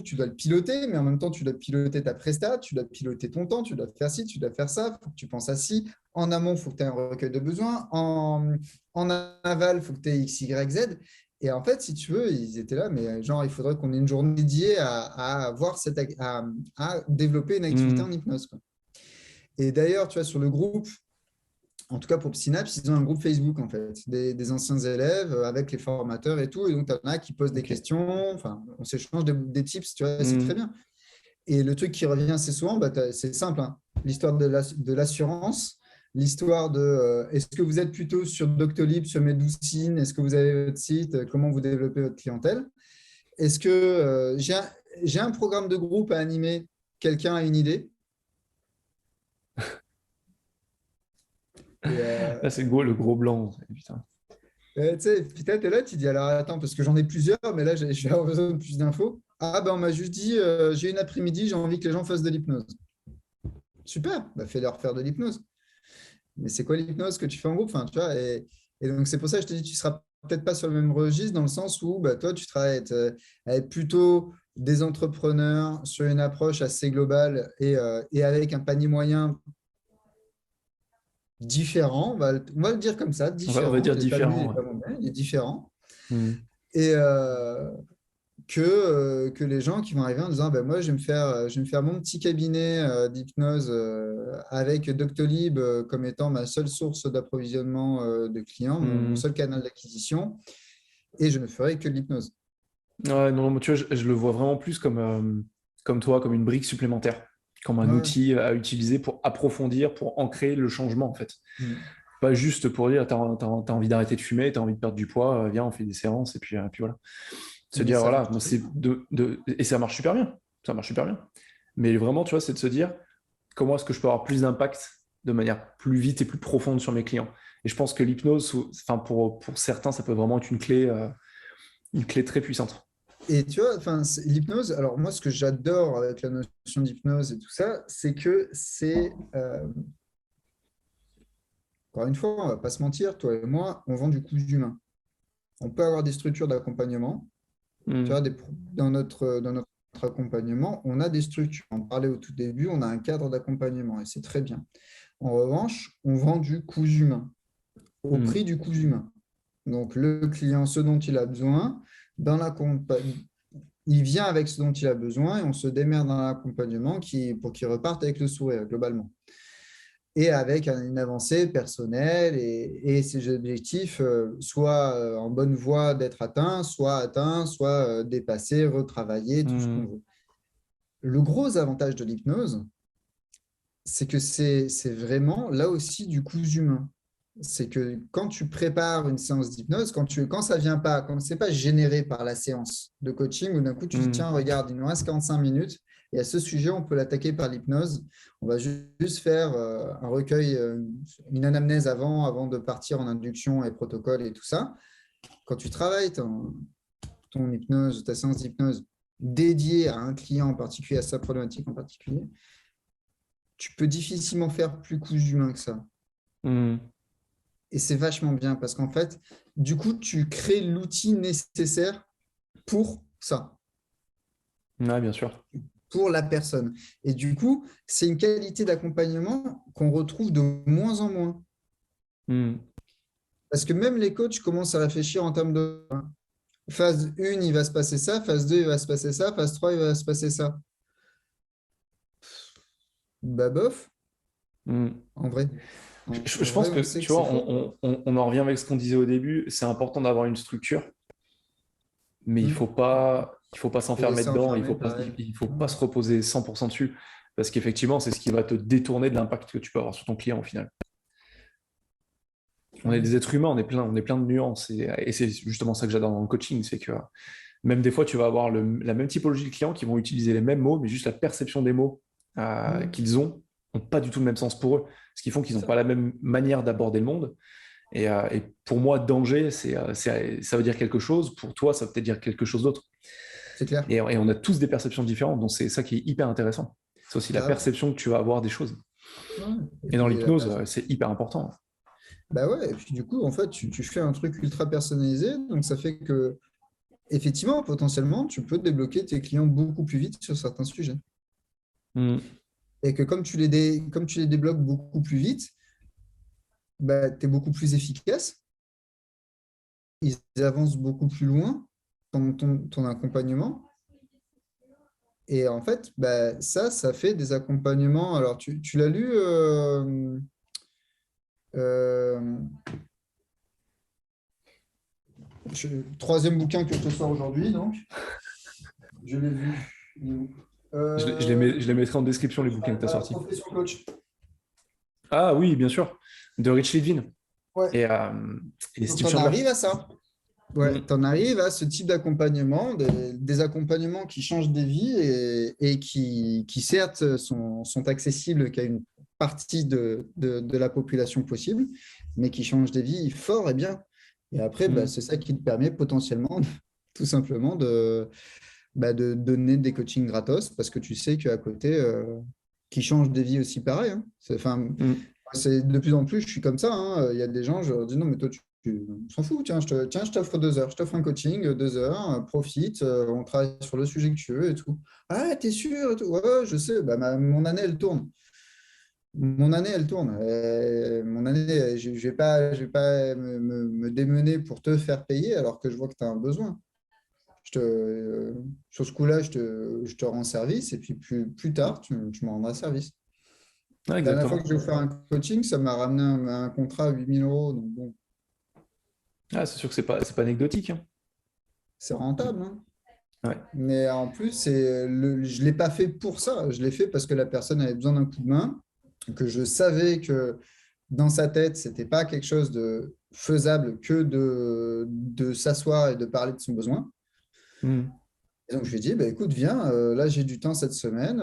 A: Tu dois le piloter, mais en même temps, tu dois piloter ta presta, tu dois piloter ton temps, tu dois faire ci, tu dois faire ça, il faut que tu penses à ci. En amont, il faut que tu aies un recueil de besoins. En aval, il faut que tu aies X, Y, Z. Et en fait, si tu veux, ils étaient là, mais genre, il faudrait qu'on ait une journée dédiée à développer une activité en hypnose, quoi. Et d'ailleurs, tu vois, sur le groupe, en tout cas pour Synapse, ils ont un groupe Facebook, en fait, des anciens élèves avec les formateurs et tout. Et donc, tu en as qui posent des questions. Enfin, on s'échange des tips, tu vois, c'est très bien. Et le truc qui revient assez souvent, c'est simple, hein. L'histoire de l'assurance, l'histoire de est-ce que vous êtes plutôt sur Doctolib, sur Medicine, est-ce que vous avez votre site, comment vous développez votre clientèle? Est-ce que j'ai un programme de groupe à animer, quelqu'un a une idée? Et,
B: Là, c'est le gros blanc. Putain.
A: tu sais, peut-être là, tu dis alors attends, parce que j'en ai plusieurs, mais là, je vais avoir besoin de plus d'infos. Ah, ben on m'a juste dit j'ai une après-midi, j'ai envie que les gens fassent de l'hypnose. Super, bah, fais-leur faire de l'hypnose. Mais c'est quoi l'hypnose que tu fais en groupe? Enfin, tu vois, et donc, c'est pour ça que je te dis tu ne seras peut-être pas sur le même registre dans le sens où bah, toi, tu travailles avec plutôt des entrepreneurs sur une approche assez globale et avec un panier moyen différent, on va le dire comme ça,
B: On va
A: différent.
B: dire
A: Il n'est pas le mieux, il
B: différent.
A: n'est pas mauvais, il est différent.
B: Ouais.
A: Et que les gens qui vont arriver en disant ben moi, je vais me faire mon petit cabinet d'hypnose avec Doctolib comme étant ma seule source d'approvisionnement de clients, mon seul canal d'acquisition, et je ne ferai que de l'hypnose.
B: Ouais, non, tu vois, je le vois vraiment plus comme toi, comme une brique supplémentaire, comme un
A: Ouais.
B: outil à utiliser pour approfondir, pour ancrer le changement, en fait.
A: Mm.
B: Pas juste pour dire, t'as envie d'arrêter de fumer, t'as envie de perdre du poids, viens, on fait des séances, et puis voilà. Se
A: Mais
B: dire,
A: ça
B: voilà,
A: marche très
B: c'est
A: bien.
B: et ça marche super bien, ça marche super bien. Mais vraiment, tu vois, c'est de se dire, comment est-ce que je peux avoir plus d'impact de manière plus vite et plus profonde sur mes clients. Et je pense que l'hypnose, enfin, pour certains, ça peut vraiment être une clé très puissante.
A: Et tu vois, enfin, l'hypnose, alors moi, ce que j'adore avec la notion d'hypnose et tout ça, c'est que encore une fois, on ne va pas se mentir, toi et moi, on vend du cousu humain. On peut avoir des structures d'accompagnement. Tu vois,
B: Mm.
A: dans notre accompagnement, on a des structures. On parlait au tout début, on a un cadre d'accompagnement et c'est très bien. En revanche, on vend du coût humain au prix
B: Mm.
A: du coût humain. Donc, le client, ce dont il a besoin, dans l'accompagnement, il vient avec ce dont il a besoin et on se démerde dans l'accompagnement pour qu'il reparte avec le sourire globalement. Et avec une avancée personnelle et ses objectifs soit en bonne voie d'être atteints, soit dépassés, retravaillés, tout ce qu'on
B: Mm.
A: veut. Le gros avantage de l'hypnose, c'est que c'est vraiment là aussi du coup humain. C'est que quand tu prépares une séance d'hypnose, quand ça vient pas, quand c'est pas généré par la séance de coaching, où d'un coup tu dis
B: Mm.
A: tiens, regarde, il nous reste 45 minutes et à ce sujet, on peut l'attaquer par l'hypnose. On va juste faire un recueil, une anamnèse avant de partir en induction et protocole et tout ça. Quand tu travailles ton hypnose, ta séance d'hypnose dédiée à un client en particulier, à sa problématique en particulier, tu peux difficilement faire plus cousu humain que ça.
B: Mm.
A: Et c'est vachement bien parce qu'en fait, du coup, tu crées l'outil nécessaire pour ça,
B: Ouais, bien sûr.
A: pour la personne. Et du coup, c'est une qualité d'accompagnement qu'on retrouve de moins en moins.
B: Mm.
A: Parce que même les coachs commencent à réfléchir en termes de phase 1, il va se passer ça, phase 2, il va se passer ça, phase 3, il va se passer ça. Bah bof,
B: Mm.
A: en vrai.
B: Je
A: En
B: pense
A: vrai,
B: que,
A: on sait que
B: tu
A: c'est
B: vois,
A: faux.
B: on en revient avec ce qu'on disait au début, c'est important d'avoir une structure, mais
A: Hmm.
B: il faut pas
A: Faut
B: s'enfermer
A: laisser
B: dedans,
A: enfermer, pareil.
B: il faut pas
A: Hmm.
B: se reposer 100% dessus, parce qu'effectivement, c'est ce qui va te détourner de l'impact que tu peux avoir sur ton client au final. On est des êtres humains, on est plein de nuances, et c'est justement ça que j'adore dans le coaching, c'est que même des fois, tu vas avoir la même typologie de clients qui vont utiliser les mêmes mots, mais juste la perception des mots
A: Hmm.
B: qu'ils ont n'ont pas du tout le même sens pour eux, ce qui font qu'ils
A: C'est
B: n'ont
A: ça.
B: pas la même manière d'aborder le monde. Et pour moi, danger, ça veut dire quelque chose. Pour toi, ça veut peut-être dire quelque chose d'autre.
A: C'est clair.
B: Et on a tous des perceptions différentes, donc c'est ça qui est hyper intéressant. C'est aussi la
A: Grave.
B: perception que tu vas avoir des choses.
A: Ouais.
B: Et dans
A: Et
B: l'hypnose, c'est hyper important.
A: Bah ouais, et puis du coup, en fait, tu fais un truc ultra personnalisé, donc ça fait que, effectivement, potentiellement, tu peux débloquer tes clients beaucoup plus vite sur certains sujets.
B: Hmm.
A: Et que comme tu les débloques beaucoup plus vite, bah, tu es beaucoup plus efficace, ils avancent beaucoup plus loin dans ton accompagnement. Et en fait, bah, ça fait des accompagnements. Alors, tu l'as lu, euh, troisième bouquin que je te sors aujourd'hui, donc. Je l'ai vu. Il est où
B: Je les mettrai en description, les bouquins que tu as sortis.
A: Profession coach.
B: Ah oui, bien sûr, de Rich Litvin
A: Ouais.
B: et, euh, et
A: Donc,
B: Steve
A: tu en
B: Chandler.
A: arrives à ça. Ouais,
B: Hmm.
A: tu en arrives à ce type d'accompagnement, des accompagnements qui changent des vies et qui certes, sont accessibles qu'à une partie de la population possible, mais qui changent des vies fort et bien. Et après, bah,
B: Hmm.
A: c'est ça qui te permet potentiellement, tout simplement, de donner des coachings gratos parce que tu sais qu'à côté, qui changent des vies aussi pareil. Hein. Enfin,
B: Hmm.
A: c'est de plus en plus, je suis comme ça. Hein. Il y a des gens, je leur dis non, mais toi, on s'en fout. Tiens, je t'offre 2 heures. Je t'offre un coaching, 2 heures. Profite. On travaille sur le sujet que tu veux et tout. Ah, t'es sûr et tout. Ouais, ouais, je sais. Bah, mon année, elle tourne. Mon année, elle tourne. Mon année, je vais pas me démener pour te faire payer alors que je vois que tu as un besoin. Sur ce coup-là, je te rends service et puis plus tard, tu m'en rendras service.
B: Ouais,
A: La dernière fois que
B: exactement.
A: j'ai offert un coaching, ça m'a ramené un contrat à 8 000 euros. Donc bon,
B: Ah, c'est sûr que c'est pas anecdotique, hein.
A: c'est rentable. Hein.
B: Ouais,
A: Mais en plus, je ne l'ai pas fait pour ça. Je l'ai fait parce que la personne avait besoin d'un coup de main, que je savais que dans sa tête, ce n'était pas quelque chose de faisable que de s'asseoir et de parler de son besoin.
B: Hmm.
A: Et donc, je lui ai dit, bah, écoute, viens, là, j'ai du temps cette semaine.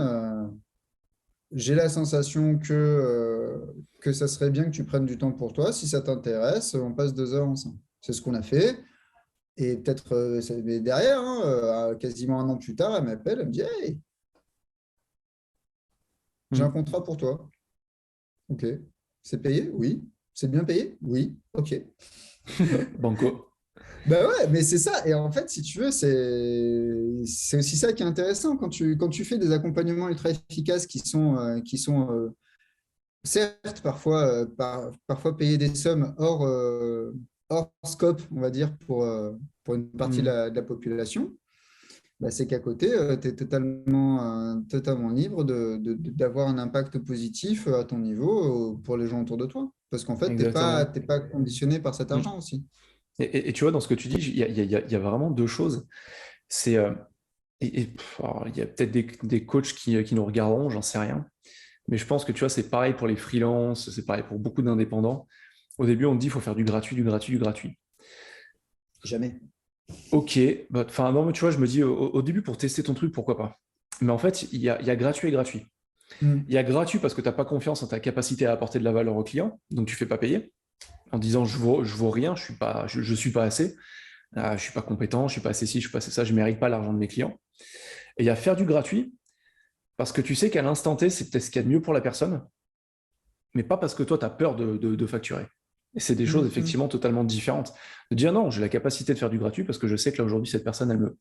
A: J'ai la sensation que ça serait bien que tu prennes du temps pour toi. Si ça t'intéresse, on passe 2 heures ensemble. C'est ce qu'on a fait. Et peut-être mais derrière, hein, quasiment un an plus tard, elle m'appelle, elle me dit, hey, j'ai un
B: Hmm.
A: contrat pour toi. OK. C'est payé? Oui. C'est bien payé? Oui. OK.
B: Banco.
A: Ben ouais, mais c'est ça. Et en fait, si tu veux, c'est aussi ça qui est intéressant quand tu fais des accompagnements ultra efficaces qui sont certes, parfois payer des sommes hors scope, on va dire, pour une partie de
B: Hmm.
A: la population, bah, c'est qu'à côté, tu es totalement libre d'avoir un impact positif à ton niveau pour les gens autour de toi. Parce qu'en fait,
B: Exactement.
A: t'es pas conditionné par cet
B: Hmm.
A: argent aussi.
B: Et tu vois, dans ce que tu dis, il y a vraiment deux choses. C'est, alors, il y a peut-être des coachs qui nous regarderont, j'en sais rien. Mais je pense que tu vois, c'est pareil pour les freelances, c'est pareil pour beaucoup d'indépendants. Au début, on te dit, il faut faire du gratuit, du gratuit, du gratuit.
A: Jamais.
B: Ok, bah, enfin, non, mais tu vois, je me dis, au début, pour tester ton truc, pourquoi pas? Mais en fait, il y a gratuit et gratuit. Il
A: Mm.
B: y a gratuit parce que tu n'as pas confiance en ta capacité à apporter de la valeur au client, donc tu ne fais pas payer, en disant, je vaux rien, je suis pas assez, je suis pas compétent, je suis pas assez ci, je suis pas assez ça, je mérite pas l'argent de mes clients. Et il y a faire du gratuit parce que tu sais qu'à l'instant T, c'est peut-être ce qu'il y a de mieux pour la personne, mais pas parce que toi, tu as peur de facturer. Et c'est des choses
A: Mm, mm.
B: effectivement totalement différentes. De dire non, j'ai la capacité de faire du gratuit parce que je sais que là aujourd'hui, cette personne,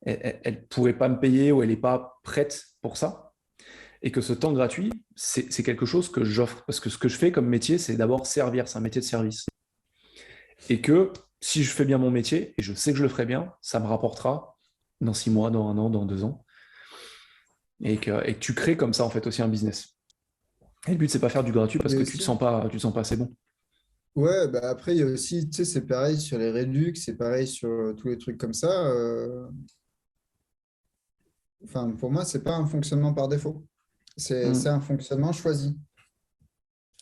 B: elle pourrait pas me payer ou elle n'est pas prête pour ça. Et que ce temps gratuit, c'est quelque chose que j'offre. Parce que ce que je fais comme métier, c'est d'abord servir, c'est un métier de service. Et que si je fais bien mon métier, et je sais que je le ferai bien, ça me rapportera dans 6 mois, dans un an, dans 2 ans. Et que tu crées comme ça, en fait, aussi un business. Et le but, c'est pas faire du gratuit parce
A: Et
B: que
A: aussi,
B: tu te sens pas assez bon.
A: ouais, bah après, il y a aussi, tu sais, c'est pareil sur les Redux, c'est pareil sur tous les trucs comme ça. Enfin, pour moi, c'est pas un fonctionnement par défaut. C'est
B: Mm.
A: un fonctionnement choisi.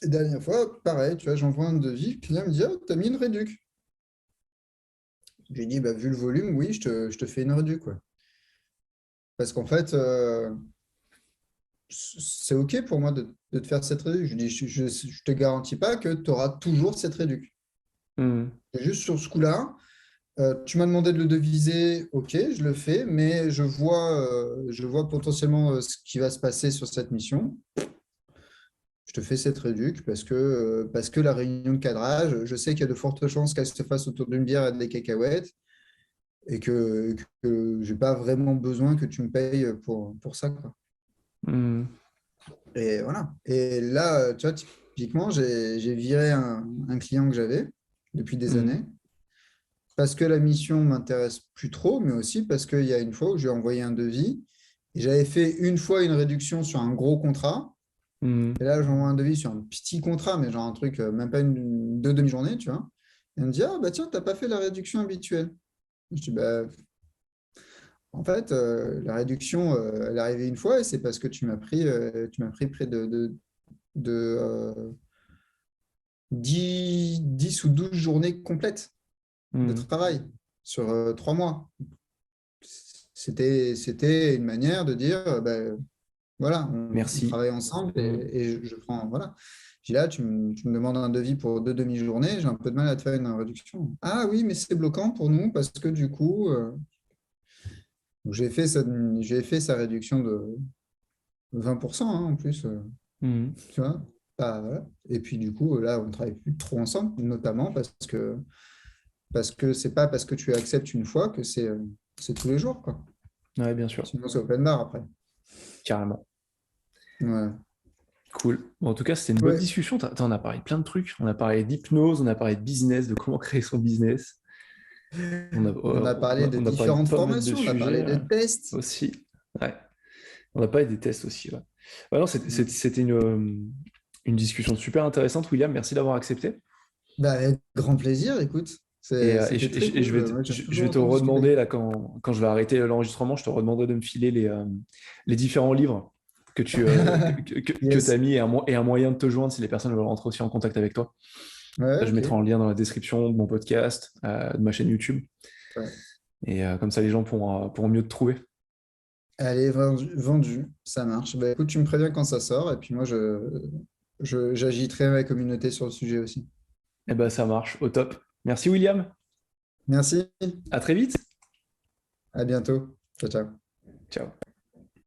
A: Et dernière fois, pareil, tu vois, j'envoie un devis, le client me dit, oh, t'as mis une réduc. Je lui dis, bah, vu le volume, oui, je te fais une réduc, quoi. Parce qu'en fait, c'est OK pour moi de te faire cette réduc. Je lui dis, je te garantis pas que tu auras toujours cette réduc.
B: Mm.
A: C'est juste sur ce coup-là, tu m'as demandé de le deviser, OK, je le fais, mais je vois potentiellement ce qui va se passer sur cette mission. je te fais cette réduc parce que la réunion de cadrage, je sais qu'il y a de fortes chances qu'elle se fasse autour d'une bière et des cacahuètes et que je n'ai pas vraiment besoin que tu me payes pour ça, quoi.
B: Hmm.
A: Et voilà. Et là, tu vois, typiquement, j'ai viré un client que j'avais depuis des
B: Hmm.
A: années parce que la mission m'intéresse plus trop, mais aussi parce qu'il y a une fois où j'ai envoyé un devis et j'avais fait une fois une réduction sur un gros contrat.
B: Hmm.
A: Et là, j'envoie un devis sur un petit contrat, mais genre un truc, même pas deux demi-journées, tu vois. Et on me dit, ah bah tiens, t'as pas fait la réduction habituelle. Je dis, bah, en fait, la réduction, elle est arrivée une fois et c'est parce que tu m'as pris près de 10 ou 12 journées complètes de
B: Hmm.
A: travail sur 3 mois. C'était une manière de dire, ben, voilà, on
B: Merci.
A: travaille ensemble
B: Hmm.
A: et je prends, voilà. Puis là, tu me demandes un devis pour deux demi-journées, j'ai un peu de mal à te faire une réduction. Ah oui, mais c'est bloquant pour nous parce que du coup, donc j'ai fait sa réduction de 20% hein, en plus,
B: Hmm.
A: tu vois. Voilà. Et puis du coup, là, on ne travaille plus trop ensemble, notamment parce que c'est pas parce que tu acceptes une fois que c'est tous les jours, quoi.
B: Ouais, bien sûr,
A: Sinon, c'est open bar après.
B: carrément.
A: Ouais.
B: Cool. Bon, en tout cas, c'était une bonne
A: Ouais.
B: discussion. T'en as parlé de plein de trucs. On a parlé d'hypnose, on a parlé de business, de comment créer son business.
A: On a parlé de
B: On a parlé de
A: différentes
B: pas mal de
A: formations, on a parlé
B: sujets
A: de tests.
B: aussi. Ouais. On a parlé des tests aussi. Ouais. Ouais, non, c'était une discussion super intéressante, William. Merci d'avoir accepté.
A: Bah, avec grand plaisir, écoute. C'était très
B: Et
A: cool. Moi, j'aime
B: je vais
A: toujours
B: te
A: autant
B: redemander,
A: discuter.
B: là, quand je vais arrêter l'enregistrement, je te redemanderai de me filer les différents livres que tu as
A: Yes.
B: mis et un moyen de te joindre si les personnes veulent rentrer aussi en contact avec toi.
A: Ouais,
B: Je
A: ok.
B: mettrai en lien dans la description de mon podcast, de ma chaîne YouTube.
A: Ouais.
B: Et comme ça, les gens pourront mieux te trouver.
A: Allez, vendu, vendu. Ça marche. Bah, écoute, tu me préviens quand ça sort, et puis moi, j'agiterai ma communauté sur le sujet aussi.
B: Et ben, ça marche, au top. Merci, William.
A: Merci,
B: À très vite.
A: à bientôt. Ciao, ciao.
B: Ciao.